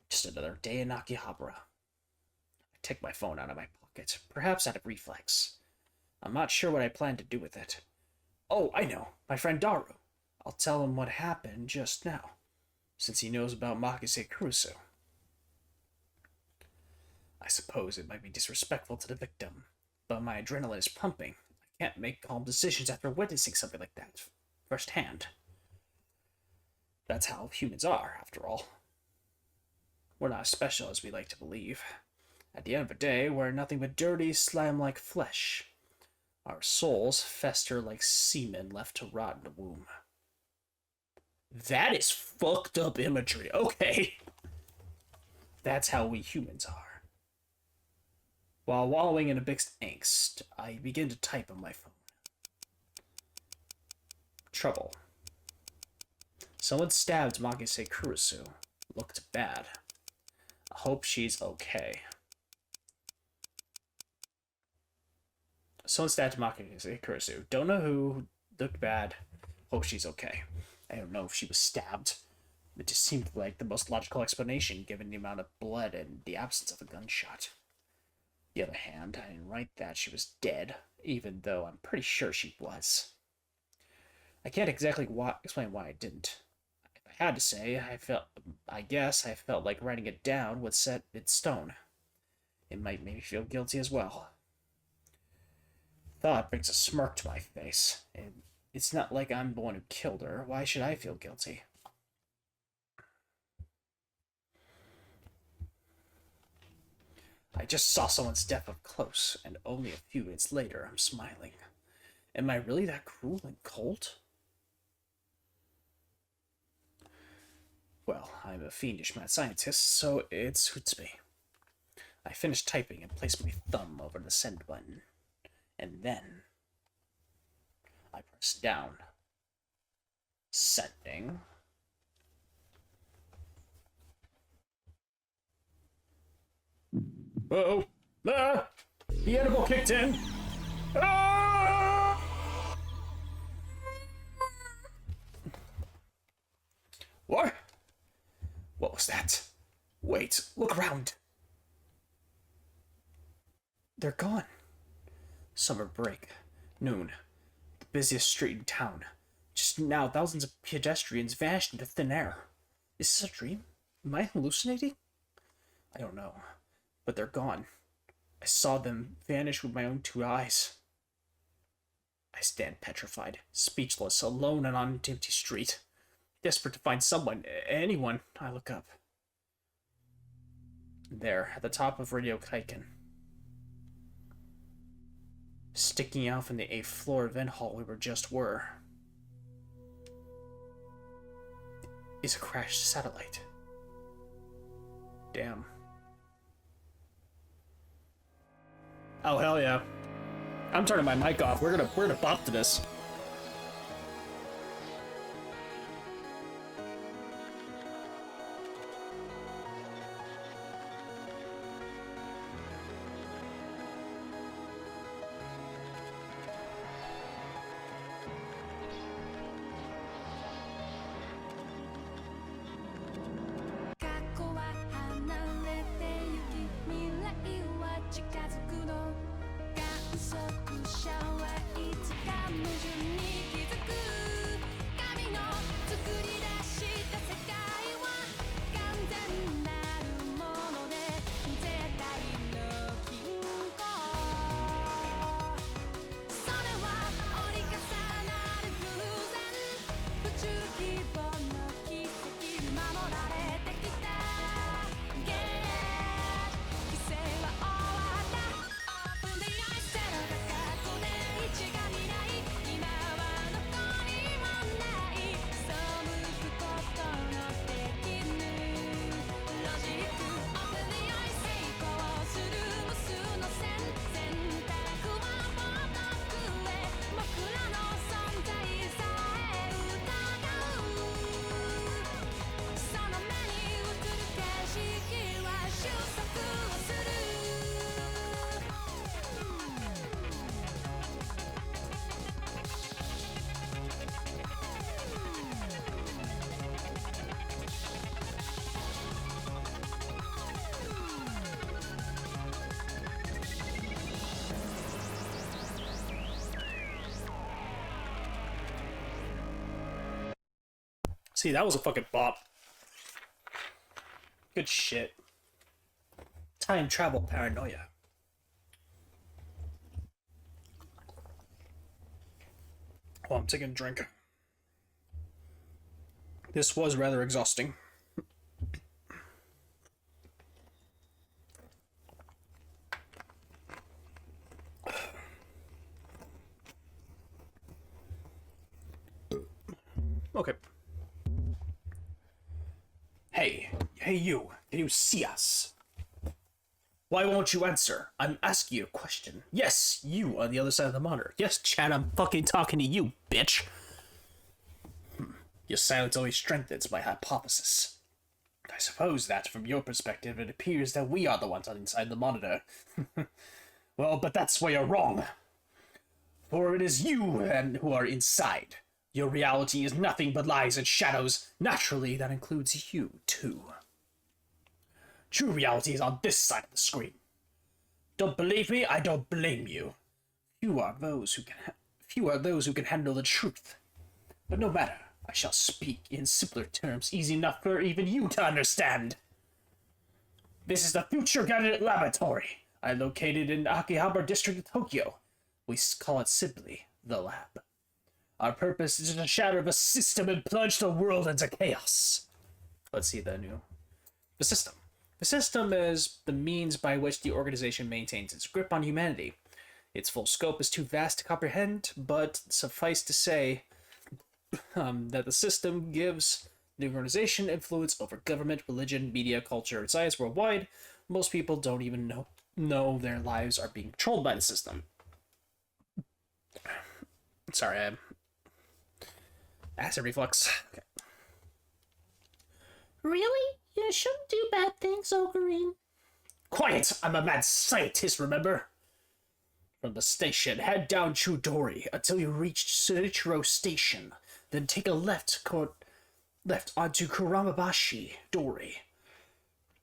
Just another day in Akihabara. I take my phone out of my pocket, perhaps out of reflex. I'm not sure what I plan to do with it. Oh, I know. My friend Daru. I'll tell him what happened just now, since he knows about Makase Kurisu. I suppose it might be disrespectful to the victim, but my adrenaline is pumping. I can't make calm decisions after witnessing something like that firsthand. That's how humans are, after all. We're not as special as we like to believe. At the end of the day, we're nothing but dirty, slime-like flesh. Our souls fester like semen left to rot in the womb. That is fucked up imagery. Okay. That's how we humans are. While wallowing in a big angst, I begin to type on my phone. Trouble. Someone stabbed Makase Kurisu. Looked bad. I hope she's okay. Someone stabbed Makase Kurisu. Don't know who. Looked bad. Hope she's okay. I don't know if she was stabbed. It just seemed like the most logical explanation given the amount of blood and the absence of a gunshot. On the other hand, I didn't write that she was dead, even though I'm pretty sure she was. I can't exactly explain why I didn't. If I had to say, I guess I felt like writing it down would set it in stone. It might make me feel guilty as well. Thought brings a smirk to my face, and it's not like I'm the one who killed her. Why should I feel guilty? I just saw someone's death up close, and only a few minutes later I'm smiling. Am I really that cruel and cold? Well, I'm a fiendish mad scientist, so it suits me. I finished typing and placed my thumb over the send button. And then I press down. Sending. Uh-oh! Ah! The animal kicked in! Ah! What? What was that? Wait, look around. They're gone. Summer break. Noon. The busiest street in town. Just now, thousands of pedestrians vanished into thin air. Is this a dream? Am I hallucinating? I don't know. But they're gone. I saw them vanish with my own 2 eyes. I stand petrified, speechless, alone and on an empty street. Desperate to find someone, anyone. I look up. There, at the top of Radio Kaiken, sticking out from the 8th floor event hall we just were, is a crashed satellite. Damn. Oh, hell yeah. I'm turning my mic off. We're gonna bop to this. See, that was a fucking bop. Good shit. Time travel paranoia. Oh, I'm taking a drink. This was rather exhausting. Okay. Hey you, can you see us? Why won't you answer? I'm asking you a question. Yes, you on the other side of the monitor. Yes, Chad, I'm fucking talking to you, bitch. Your silence always strengthens my hypothesis. I suppose that, from your perspective, it appears that we are the ones on inside the monitor. Well, but that's where you're wrong. For it is you who are inside. Your reality is nothing but lies and shadows. Naturally, that includes you, too. True reality is on this side of the screen. Don't believe me? I don't blame you. Few are those who can handle the truth. But no matter, I shall speak in simpler terms, easy enough for even you to understand. This is the Future Gadget Laboratory. I located in Akihabara District of Tokyo. We call it simply the lab. Our purpose is to shatter the system and plunge the world into chaos. Let's see the system. The system is the means by which the organization maintains its grip on humanity. Its full scope is too vast to comprehend, but suffice to say that the system gives the organization influence over government, religion, media, culture, and science worldwide. Most people don't even know their lives are being controlled by the system. Sorry, acid reflux. Okay. Really? You shouldn't do bad things, Ocarine. Quiet! I'm a mad scientist, remember? From the station, head down Chudori until you reach Sunichiro Station. Then take a left onto Kuramabashi Dori.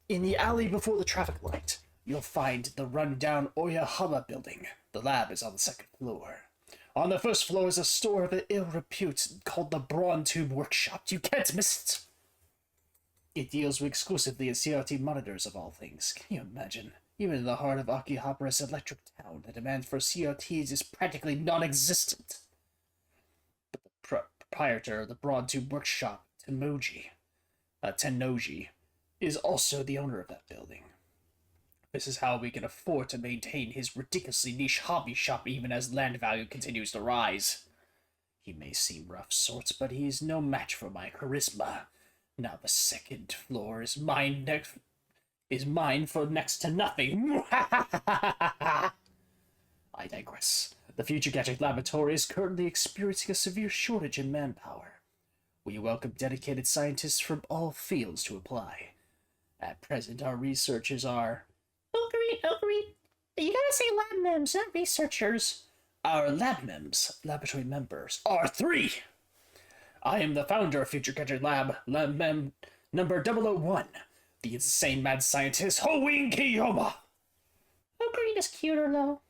In the alley before the traffic light, you'll find the run-down Oyahama building. The lab is on the second floor. On the first floor is a store of ill repute called the Brawn Tube Workshop. You can't miss it. It deals exclusively in CRT monitors of all things. Can you imagine? Even in the heart of Akihabara's electric town, the demand for CRTs is practically non-existent. But the proprietor of the Brawn Tube Workshop, Tennoji, is also the owner of that building. This is how we can afford to maintain his ridiculously niche hobby shop even as land value continues to rise. He may seem rough sorts, but he is no match for my charisma. Now the second floor is mine for next to nothing. I digress. The Future Gadget Laboratory is currently experiencing a severe shortage in manpower. We welcome dedicated scientists from all fields to apply. At present, our researchers are... Agreed. You gotta say lab members, not researchers. Our laboratory members, are 3. I am the founder of Future Gadget Lab number 001, the insane mad scientist Hoin Kiyoma. Green is cuter, though.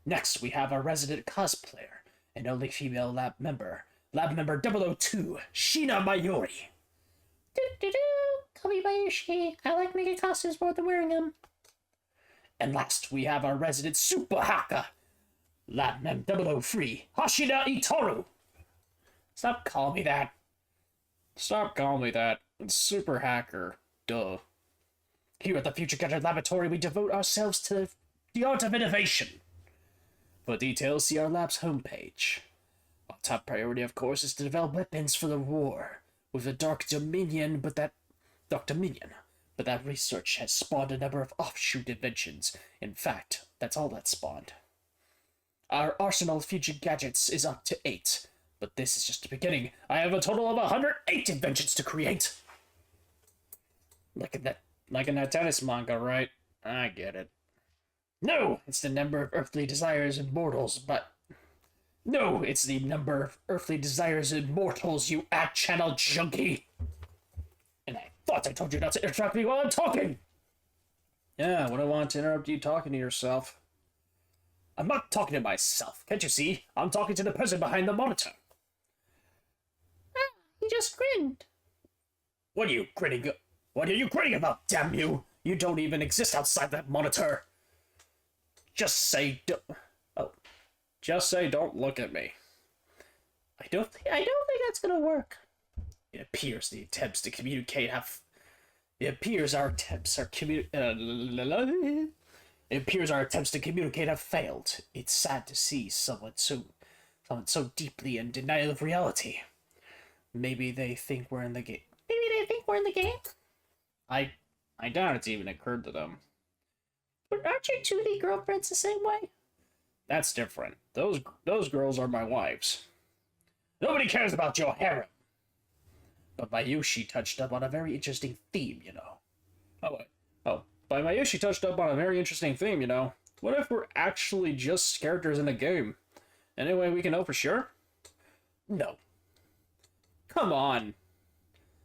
Next, we have our resident cosplayer, and only female lab member 002, Shina Mayori. Call me Mayushi. I like making costumes more than wearing them. And last, we have our resident super hacker, Lab Mem 003, Hashida Itoru. Stop calling me that. It's super hacker. Duh. Here at the Future Gadget Laboratory, we devote ourselves to the art of innovation. For details, see our lab's homepage. Our top priority, of course, is to develop weapons for the war with the Dark Dominion, but that research has spawned a number of offshoot inventions. In fact, that's all that spawned. Our arsenal of future gadgets is up to 8, but this is just the beginning. I have a total of 108 inventions to create. Like in that tennis manga, right? I get it. No, it's the number of earthly desires in mortals, but... No, it's the number of earthly desires in mortals, you ad-channel junkie! And I thought I told you not to interrupt me while I'm talking! Yeah, I wouldn't want to interrupt you talking to yourself. I'm not talking to myself, can't you see? I'm talking to the person behind the monitor. He just grinned. What are you grinning about, damn you? You don't even exist outside that monitor. Just say don't look at me. I don't think that's gonna work. It appears our attempts to communicate have failed. It's sad to see someone so deeply in denial of reality. Maybe they think we're in the game. I doubt it's even occurred to them. But aren't your 2D girlfriends the same way? That's different. Those girls are my wives. Nobody cares about your harem. But Mayushi touched up on a very interesting theme, you know. But Mayushi touched up on a very interesting theme, you know. What if we're actually just characters in a game? Any way we can know for sure? No. Come on.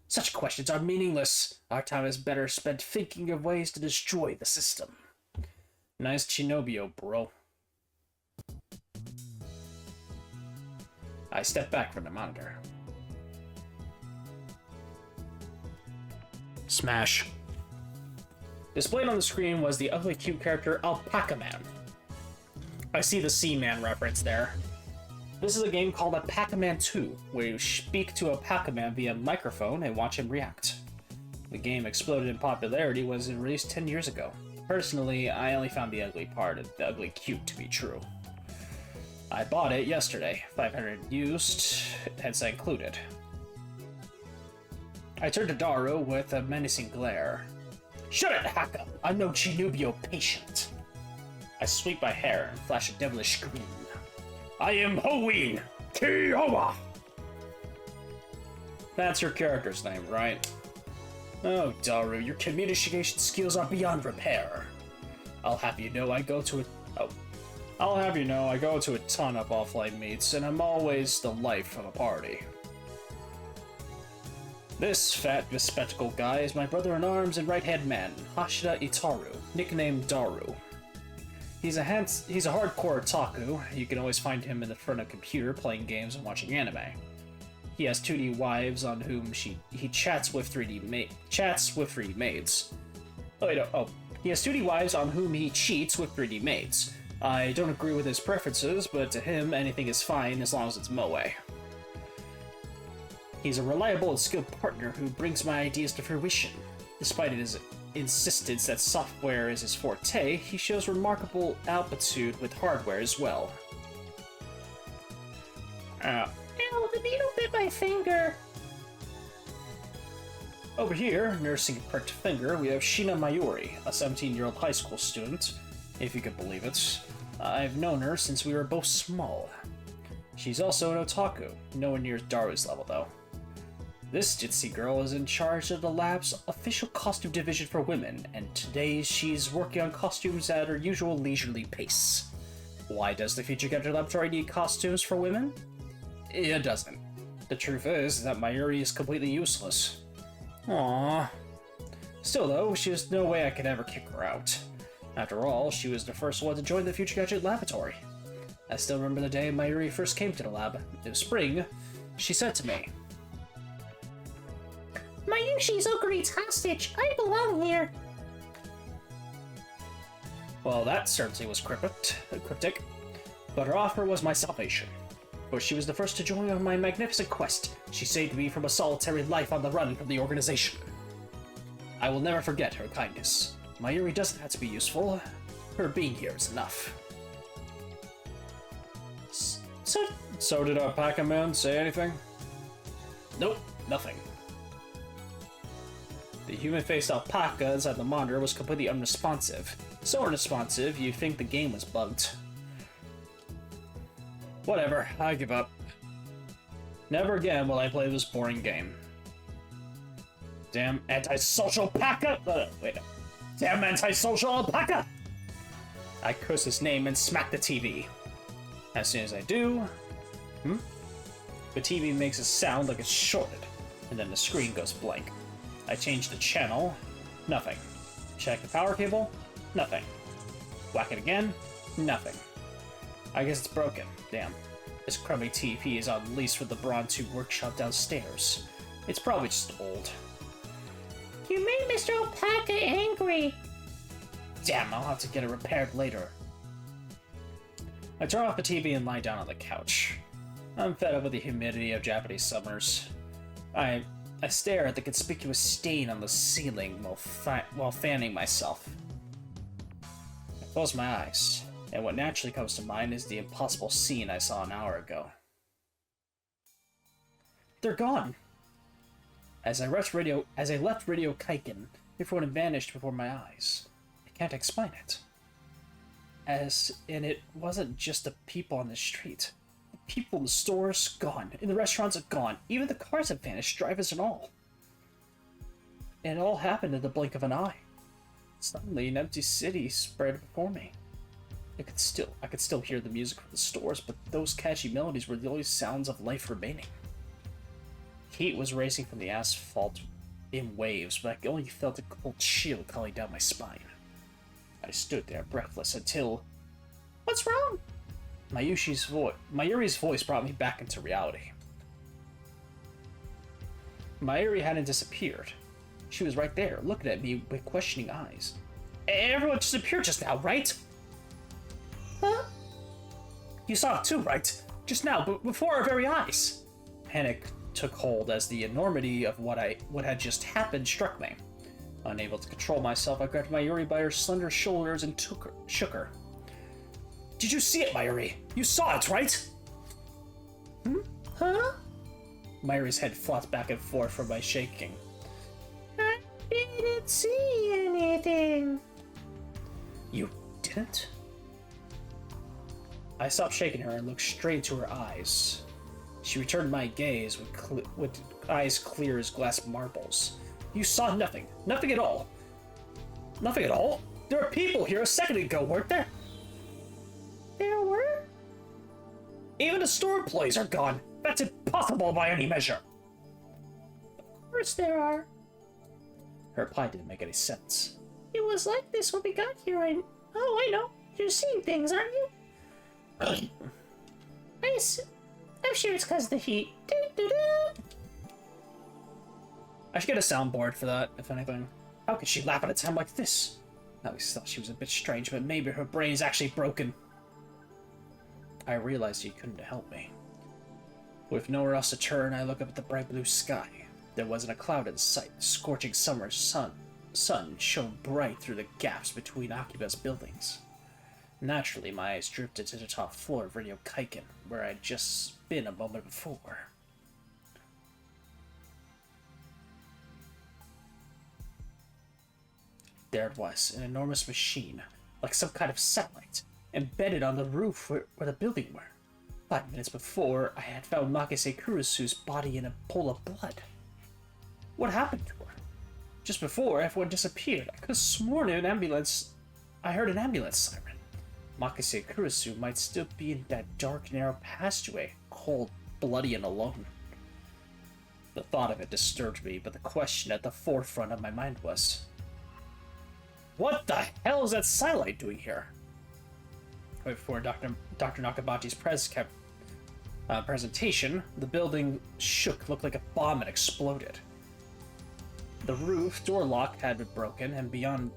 Such questions are meaningless. Our time is better spent thinking of ways to destroy the system. Nice Chinobio, bro. I step back from the monitor. Smash. Displayed on the screen was the ugly cute character Alpaca Man. I see the Seaman reference there. This is a game called Alpaca Man 2, where you speak to Alpaca Man via microphone and watch him react. The game exploded in popularity when it was released 10 years ago. Personally, I only found the ugly part of the ugly cute to be true. I bought it yesterday, 500 used, headset included. I turned to Daru with a menacing glare. Shut it, Haka! I'm no Chinubio patient. I sweep my hair and flash a devilish grin. I am Hoin Kiyoma! That's your character's name, right? Oh, Daru, your communication skills are beyond repair. I'll have you know I go to a ton of offline meets, and I'm always the life of a party. This fat, bespectacled guy is my brother-in-arms and right-hand man, Hashida Itaru, nicknamed Daru. He's a hardcore otaku. You can always find him in the front of a computer playing games and watching anime. He has 2D wives on whom he chats with 3D maids. Oh wait, no. Oh, he has 2D wives on whom he cheats with 3D maids. I don't agree with his preferences, but to him anything is fine as long as it's moe. He's a reliable and skilled partner who brings my ideas to fruition. Despite his insistence that software is his forte, he shows remarkable aptitude with hardware as well. Ow, the needle bit my finger! Over here, nursing a pricked finger, we have Shina Mayuri, a 17-year-old high school student, if you could believe it. I've known her since we were both small. She's also an otaku, nowhere near Daru's level though. This ditzy girl is in charge of the lab's official costume division for women, and today she's working on costumes at her usual leisurely pace. Why does the Future Gadget Laboratory need costumes for women? It doesn't. The truth is that Mayuri is completely useless. Aww. Still though, there's no way I could ever kick her out. After all, she was the first one to join the Future Gadget Laboratory. I still remember the day Mayuri first came to the lab. It was spring. She said to me, Mayushi's Ogreet's hostage. I belong here. Well, that certainly was cryptic. But her offer was my salvation. For she was the first to join on my magnificent quest. She saved me from a solitary life on the run from the organization. I will never forget her kindness. Mayuri doesn't have to be useful. Her being here is enough. So did Alpaca Man say anything? Nope, nothing. The human-faced alpaca inside the monitor was completely unresponsive. So unresponsive, you'd think the game was bugged. Whatever, I give up. Never again will I play this boring game. Damn antisocial alpaca! Wait, no. Damn antisocial alpaca! I curse his name and smack the TV. As soon as I do... The TV makes a sound like it's shorted, and then the screen goes blank. I change the channel. Nothing. Check the power cable. Nothing. Whack it again. Nothing. I guess it's broken. Damn. This crummy TV is on lease with the Brawn 2 workshop downstairs. It's probably just old. You made Mr. Alpaca angry. Damn, I'll have to get it repaired later. I turn off the TV and lie down on the couch. I'm fed up with the humidity of Japanese summers. I stare at the conspicuous stain on the ceiling while fanning myself. I close my eyes, and what naturally comes to mind is the impossible scene I saw an hour ago. They're gone! As I left Radio Kaiken, everyone had vanished before my eyes. I can't explain it. And it wasn't just the people on the street. The people in the stores, gone. In the restaurants, gone. Even the cars have vanished, drivers and all. And it all happened in the blink of an eye. Suddenly, an empty city spread before me. I could still hear the music from the stores, but those catchy melodies were the only sounds of life remaining. Heat was racing from the asphalt in waves, but I only felt a cold chill calling down my spine. I stood there, breathless, until... What's wrong? Mayuri's voice brought me back into reality. Mayuri hadn't disappeared. She was right there, looking at me with questioning eyes. Everyone disappeared just now, right? Huh? You saw it too, right? Just now, but before our very eyes. Panic took hold as the enormity of what had just happened struck me. Unable to control myself, I grabbed Mayuri by her slender shoulders and shook her. Did you see it, Mayuri? You saw it, right? Huh? Mayuri's head flopped back and forth from my shaking. I didn't see anything. You didn't? I stopped shaking her and looked straight into her eyes. She returned my gaze with eyes clear as glass marbles. You saw nothing. Nothing at all. Nothing at all? There were people here a second ago, weren't there? There were? Even the store employees are gone. That's impossible by any measure. Of course there are. Her reply didn't make any sense. It was like this when we got here. Oh, I know. You're seeing things, aren't you? I'm sure it's because of the heat. I should get a soundboard for that, if anything. How could she laugh at a time like this? I always thought she was a bit strange, but maybe her brain is actually broken. I realized he couldn't help me. With nowhere else to turn, I look up at the bright blue sky. There wasn't a cloud in sight. The scorching summer sun shone bright through the gaps between Akiba's buildings. Naturally, my eyes drifted to the top floor of Radio Kaiken, where I'd just been a moment before. There it was, an enormous machine, like some kind of satellite, embedded on the roof where the building were. 5 minutes before, I had found Makise Kurisu's body in a pool of blood. What happened to her? Just before, everyone disappeared. I could have sworn I heard an ambulance siren. Makise Kurisu might still be in that dark, narrow passageway, cold, bloody, and alone. The thought of it disturbed me, but the question at the forefront of my mind was, what the hell is that satellite doing here? Right before Dr. Nakabachi's presentation, the building shook, looked like a bomb had exploded. The roof door lock had been broken, and beyond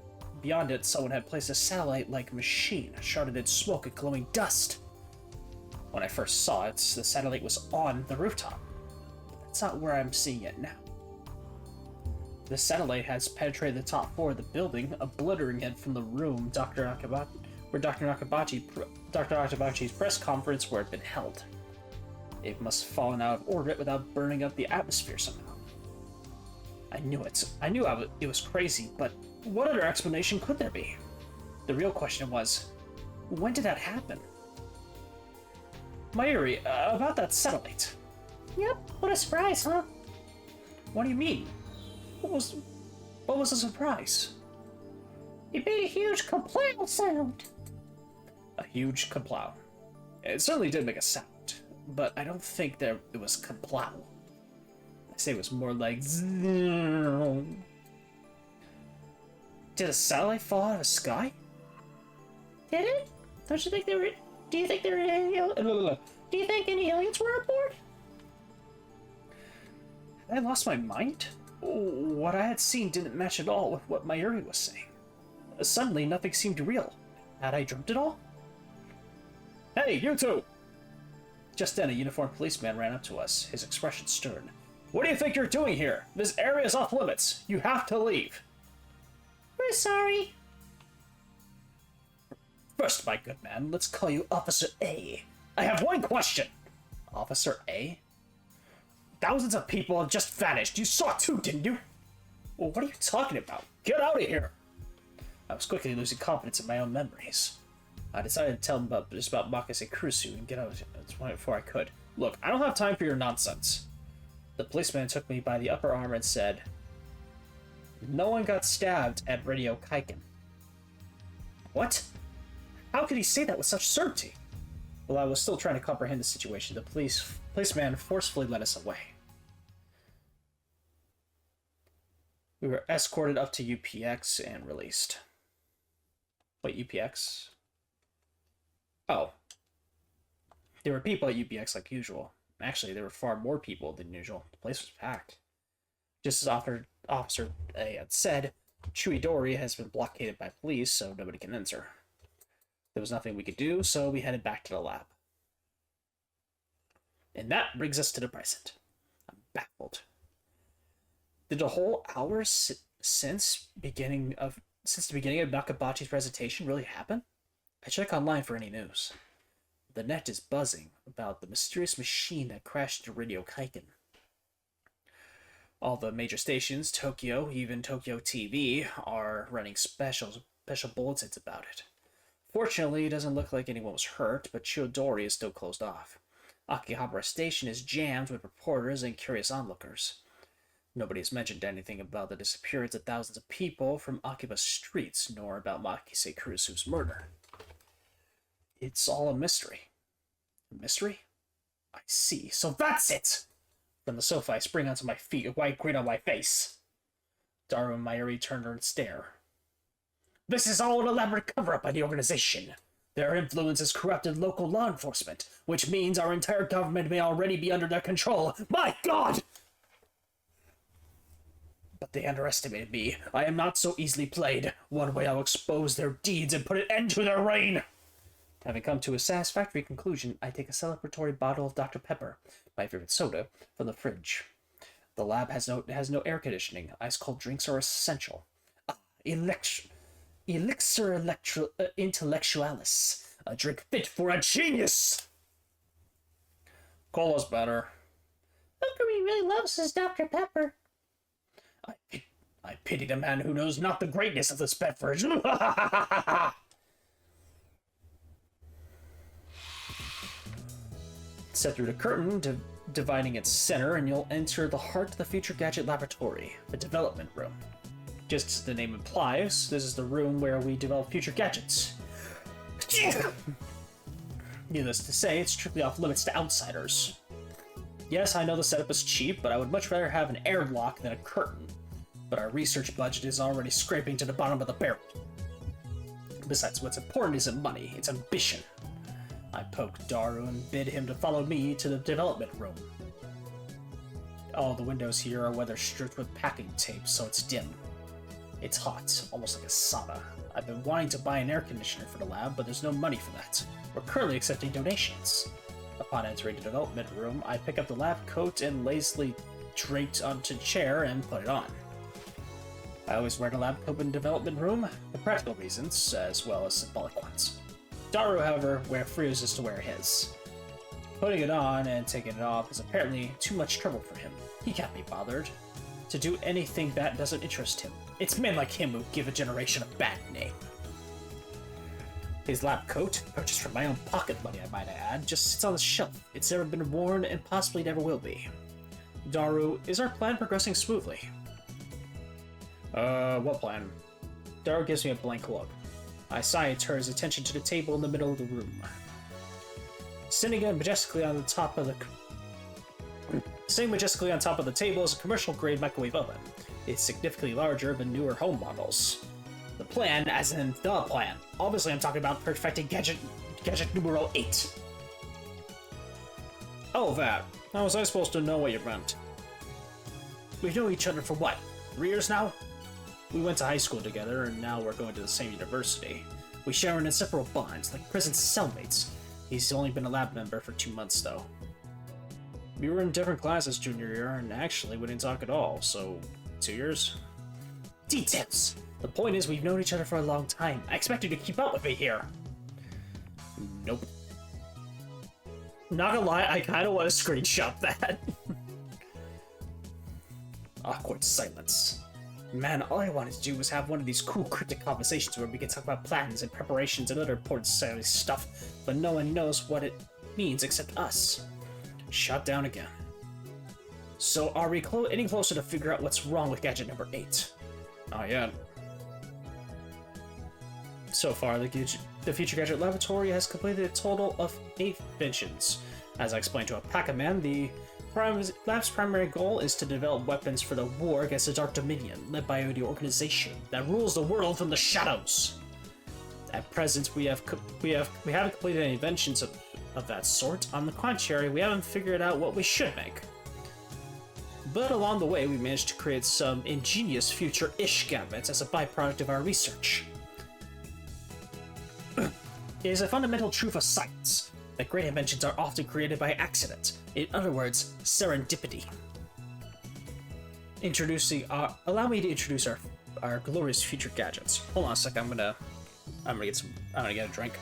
it, someone had placed a satellite-like machine, shrouded in smoke and glowing dust. When I first saw it, the satellite was on the rooftop. That's not where I'm seeing it now. The satellite has penetrated the top floor of the building, obliterating it from the room where Dr. Nakabachi's press conference where it had been held. It must have fallen out of orbit without burning up the atmosphere somehow. I knew it. It was crazy, but what other explanation could there be? The real question was, when did that happen? Mayuri, about that satellite. Yep, what a surprise, huh? What do you mean? What was the surprise? It made a huge kaplow sound. A huge kaplow. It certainly did make a sound, but I don't think it was kaplow. I say it was more like zzz. Did a satellite fall out of the sky? Did it? Don't you think there were? Do you think there were any? Do you think any aliens were aboard? Had I lost my mind? What I had seen didn't match at all with what Mayuri was saying. Suddenly, nothing seemed real. Had I dreamt it all? Hey, you two! Just then, a uniformed policeman ran up to us, his expression stern. What do you think you're doing here? This area is off limits. You have to leave. We're sorry. First, my good man, let's call you Officer A. I have one question. Officer A? Thousands of people have just vanished. You saw too, didn't you? Well, what are you talking about? Get out of here! I was quickly losing confidence in my own memories. I decided to tell him about Makise Kurisu and get out of it before I could. Look, I don't have time for your nonsense. The policeman took me by the upper arm and said, no one got stabbed at Radio Kaiken. What? How could he say that with such certainty? While I was still trying to comprehend the situation, the policeman forcefully led us away. We were escorted up to UPX and released. Wait, UPX? Oh. There were people at UPX like usual. Actually, there were far more people than usual. The place was packed. Just as Officer A had said, Chuidori has been blockaded by police, so nobody can enter. There was nothing we could do, so we headed back to the lab. And that brings us to the present. I'm baffled. Did the whole hour since the beginning of Nakabachi's presentation really happen? I check online for any news. The net is buzzing about the mysterious machine that crashed into Radio Kaiken. All the major stations, Tokyo, even Tokyo TV, are running special bulletins about it. Fortunately, it doesn't look like anyone was hurt, but Chiodori is still closed off. Akihabara Station is jammed with reporters and curious onlookers. Nobody has mentioned anything about the disappearance of thousands of people from Akiba's streets, nor about Makise Kurisu's murder. It's all a mystery. A mystery? I see. So that's it! From the sofa, I spring onto my feet, a wide grin on my face. Daru and Mayuri turn and stare. This is all an elaborate cover-up by the organization. Their influence has corrupted local law enforcement, which means our entire government may already be under their control. My God! But they underestimated me. I am not so easily played. One way I'll expose their deeds and put an end to their reign. Having come to a satisfactory conclusion, I take a celebratory bottle of Dr. Pepper, my favorite soda, from the fridge. The lab has no air conditioning. Ice-cold drinks are essential. Elixir Intellectualis. A drink fit for a genius! Cola's better. Hookery really loves his Dr. Pepper. I pity the man who knows not the greatness of this beverage. Step through the curtain, dividing its center, and you'll enter the heart of the Future Gadget Laboratory, the development room. Just as the name implies, this is the room where we develop future gadgets. Needless to say, it's strictly off limits to outsiders. Yes, I know the setup is cheap, but I would much rather have an airlock than a curtain. But our research budget is already scraping to the bottom of the barrel. Besides, what's important isn't money, it's ambition. I poke Daru and bid him to follow me to the development room. All the windows here are weather stripped with packing tape, so it's dim. It's hot, almost like a sauna. I've been wanting to buy an air conditioner for the lab, but there's no money for that. We're currently accepting donations. Upon entering the development room, I pick up the lab coat and lazily draped onto a chair and put it on. I always wear the lab coat in the development room, for practical reasons, as well as symbolic ones. Daru, however, refuses to wear his. Putting it on and taking it off is apparently too much trouble for him. He can't be bothered to do anything that doesn't interest him. It's men like him who give a generation a bad name. His lab coat, purchased from my own pocket money I might add, just sits on the shelf. It's never been worn and possibly never will be. Daru, is our plan progressing smoothly? What plan? Daru gives me a blank look. I sigh and turn his attention to the table in the middle of the room. Sitting majestically on top of the table is a commercial-grade microwave oven. It's significantly larger than newer home models. The plan, as in the plan. Obviously, I'm talking about perfecting gadget numero 8. Oh, that. How was I supposed to know what you meant? We've known each other for what? 3 years now? We went to high school together, and now we're going to the same university. We share an inseparable bond, like prison cellmates. He's only been a lab member for 2 months, though. We were in different classes junior year, and actually we didn't talk at all, so 2 years? Details! The point is, we've known each other for a long time. I expect you to keep up with me here. Nope. Not gonna lie, I kinda want to screenshot that. Awkward silence. Man, all I wanted to do was have one of these cool cryptic conversations where we can talk about plans and preparations and other important stuff, but no one knows what it means except us. Shut down again. So are we any closer to figure out what's wrong with gadget number 8? Not yet. So far, the Future Gadget Laboratory has completed a total of 8 inventions. As I explained to a Pac-Man, the lab's primary goal is to develop weapons for the war against the Dark Dominion, led by the organization that rules the world from the shadows. At present, we haven't completed any inventions of that sort. On the contrary, we haven't figured out what we should make. But along the way, we managed to create some ingenious future-ish gadgets as a byproduct of our research. It is a fundamental truth of science that great inventions are often created by accident. In other words, serendipity. Allow me to introduce our glorious future gadgets. Hold on a sec, I'm gonna get a drink.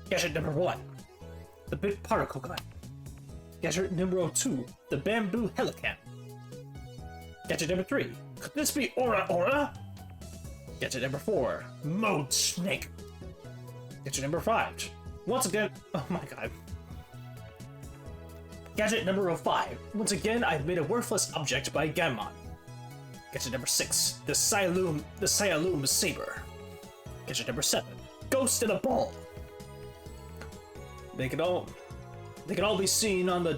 Gadget number 1, the big particle gun. Gadget number 2, the bamboo helicam. Gadget number 3, could this be Aura? Gadget number 4, Mode Snake. Gadget number 5, once again, oh my god. Gadget number 5, once again I've made a worthless object by Gammon. Gadget number 6, the Sialoom Saber. Gadget number 7, Ghost in a Ball. They can all be seen on the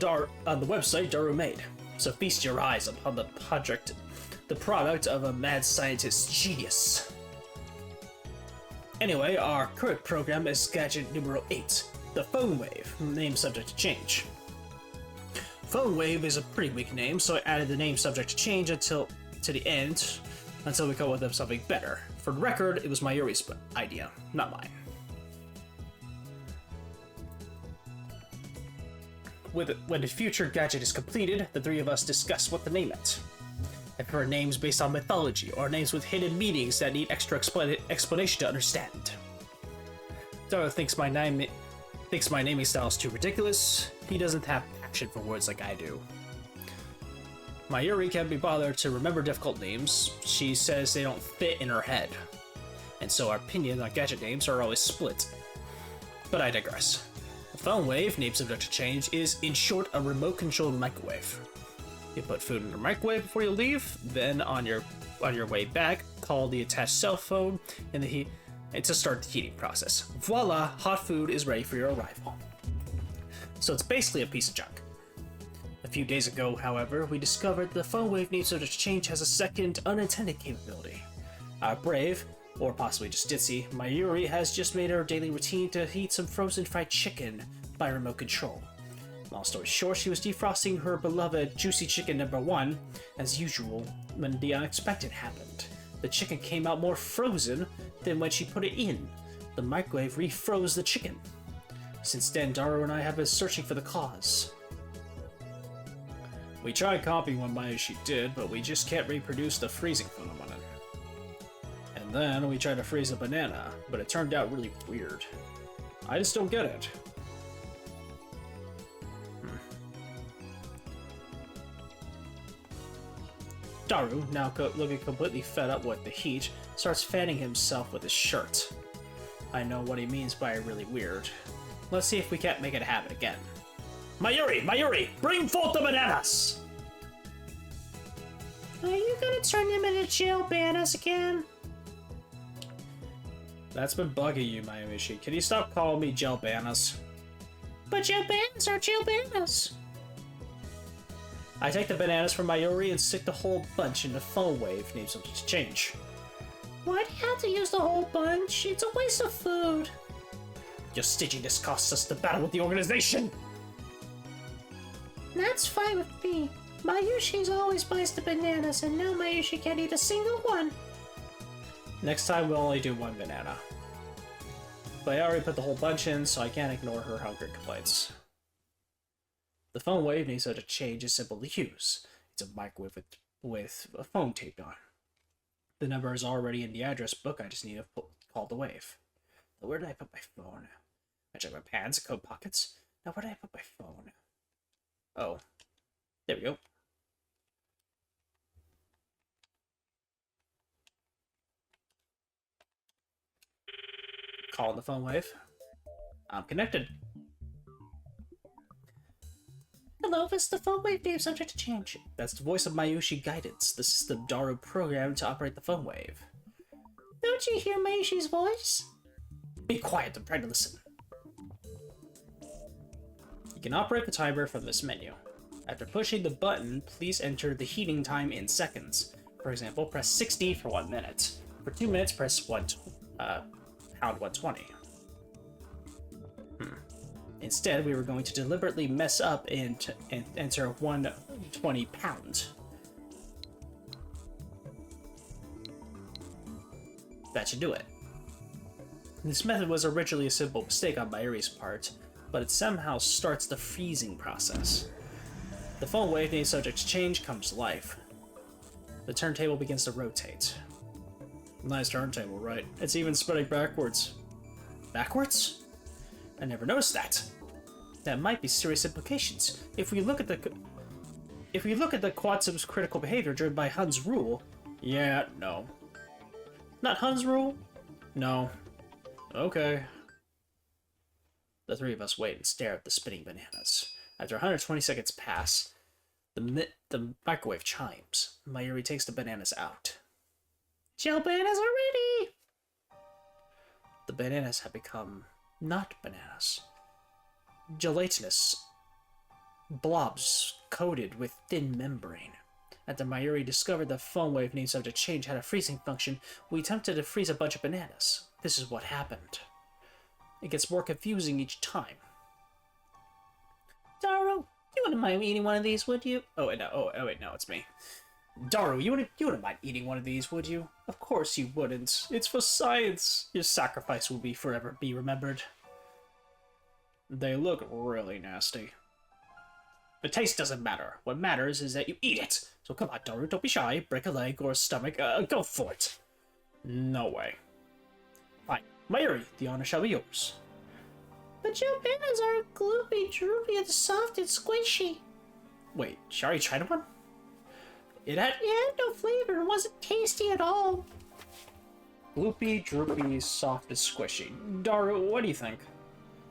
website Daru made. So feast your eyes upon the product of a mad scientist's genius. Anyway, our current program is gadget numero 8, the Phone Wave, name subject to change. Phone Wave is a pretty weak name, so I added the name subject to change to the end until we come up with something better. For the record, it was Mayuri's idea, not mine. When the future gadget is completed, the three of us discuss what the name meant. I prefer names based on mythology, or names with hidden meanings that need extra explanation to understand. Daru thinks my naming style is too ridiculous. He doesn't have passion for words like I do. Mayuri can't be bothered to remember difficult names. She says they don't fit in her head. And so our opinions on gadget names are always split. But I digress. The Phone Wave, name subject to change, is in short a remote-controlled microwave. You put food in the microwave before you leave, then on your way back, call the attached cell phone and to start the heating process. Voila, hot food is ready for your arrival. So it's basically a piece of junk. A few days ago, however, we discovered the Phone Wave name subject to change has a second unintended capability. Our brave, or possibly just ditzy, Mayuri has just made her daily routine to heat some frozen fried chicken by remote control. Long story short, she was defrosting her beloved juicy chicken number 1, as usual, when the unexpected happened. The chicken came out more frozen than when she put it in. The microwave refroze the chicken. Since then, Daru and I have been searching for the cause. We tried copying what Mayushi did, but we just can't reproduce the freezing phenomenon. And then we tried to freeze a banana, but it turned out really weird. I just don't get it. Daru, now looking completely fed up with the heat, starts fanning himself with his shirt. I know what he means by really weird. Let's see if we can't make it happen again. Mayuri, bring forth the bananas! Are you gonna turn them into jail bananas again? That's been bugging you, Mayushi. Can you stop calling me gel bananas? But jail bananas are jail bananas. I take the bananas from Mayuri and stick the whole bunch in the Phone Wave, name subject to change. Why do you have to use the whole bunch? It's a waste of food. Your stinginess costs us the battle with the organization! That's fine with me. Mayushi's always buys the bananas, and now Mayushi can't eat a single one. Next time we'll only do one banana. But I already put the whole bunch in, so I can't ignore her hunger complaints. The Phone Wave needs such a change is simple to use. It's a microwave with a phone taped on. The number is already in the address book, I just need to call the wave. Now where did I put my phone? I checked my pants and coat pockets. Now where did I put my phone? Oh, there we go. Calling the Phone Wave. I'm connected. Hello, this is the Phone Wave name subject to change. That's the voice of Mayushi Guidance, the system Daru programmed to operate the Phone Wave. Don't you hear Mayushi's voice? Be quiet, I'm trying to listen. You can operate the timer from this menu. After pushing the button, please enter the heating time in seconds. For example, press 60 for 1 minute. For 2 minutes, press pound 120. Instead, we were going to deliberately mess up and enter 120 pound. That should do it. This method was originally a simple mistake on Mayuri's part, but it somehow starts the freezing process. The Phone Wave name subject to change comes to life. The turntable begins to rotate. Nice turntable, right? It's even spinning backwards. Backwards? I never noticed that. That might be serious implications. If we look at the Quatsum's critical behavior driven by Hun's rule... Yeah, no. Not Hun's rule? No. Okay. The three of us wait and stare at the spinning bananas. After 120 seconds pass, the microwave chimes. Mayuri takes the bananas out. Gel bananas are ready! The bananas have become not bananas. Gelatinous blobs coated with thin membrane. After Mayuri discovered the foam wave named subject change had a freezing function, we attempted to freeze a bunch of bananas. This is what happened. It gets more confusing each time. Daru, you wouldn't mind eating one of these, would you? Oh wait, no, it's me. Daru, you wouldn't mind eating one of these, would you? Of course you wouldn't. It's for science. Your sacrifice will forever be remembered. They look really nasty. The taste doesn't matter. What matters is that you eat it. So come on, Daru, don't be shy. Break a leg or a stomach. Go for it. No way. Fine. Mayuri, the honor shall be yours. But gel bananas are gloopy, droopy, and soft and squishy. Wait, she already tried one? It had no flavor. It wasn't tasty at all. Gloopy, droopy, soft, and squishy. Daru, what do you think?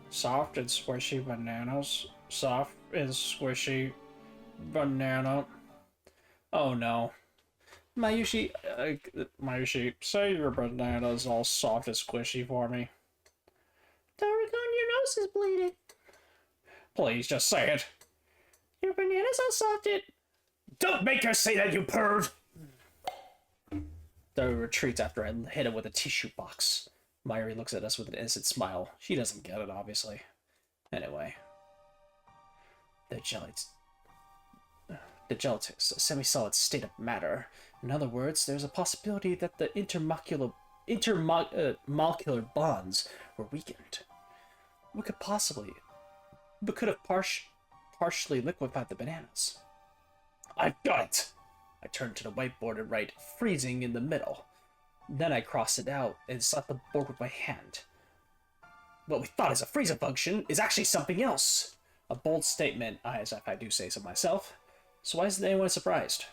Soft and squishy bananas. Soft and squishy banana. Oh no. Mayushi, say your banana's all soft and squishy for me. Darugon, your nose is bleeding. Please, just say it. Your banana's all soft and... Don't make her say that, you perv! Daru retreats after I hit him with a tissue box. Mayuri looks at us with an innocent smile. She doesn't get it, obviously. Anyway. The gelatin is a semi-solid state of matter. In other words, there's a possibility that the intermolecular bonds were weakened. We could have partially liquefied the bananas. I've got it! I turned to the whiteboard and write freezing in the middle. Then I crossed it out and slapped the board with my hand. What we thought is a freezer function is actually something else. A bold statement, as if I do say so myself. So why isn't anyone surprised?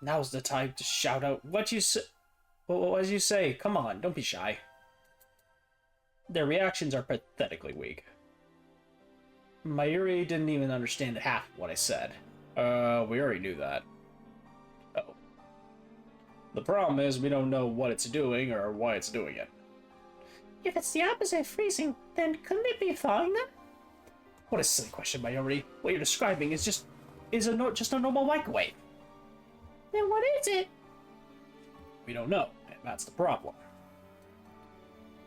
Now's the time to shout out, what did you say? Come on, don't be shy. Their reactions are pathetically weak. Mayuri didn't even understand half of what I said. We already knew that. Oh. The problem is we don't know what it's doing or why it's doing it. If it's the opposite of freezing, then couldn't it be thawing them? What a silly question, Mayuri. What you're describing is just a normal microwave. Then what is it? We don't know, and that's the problem.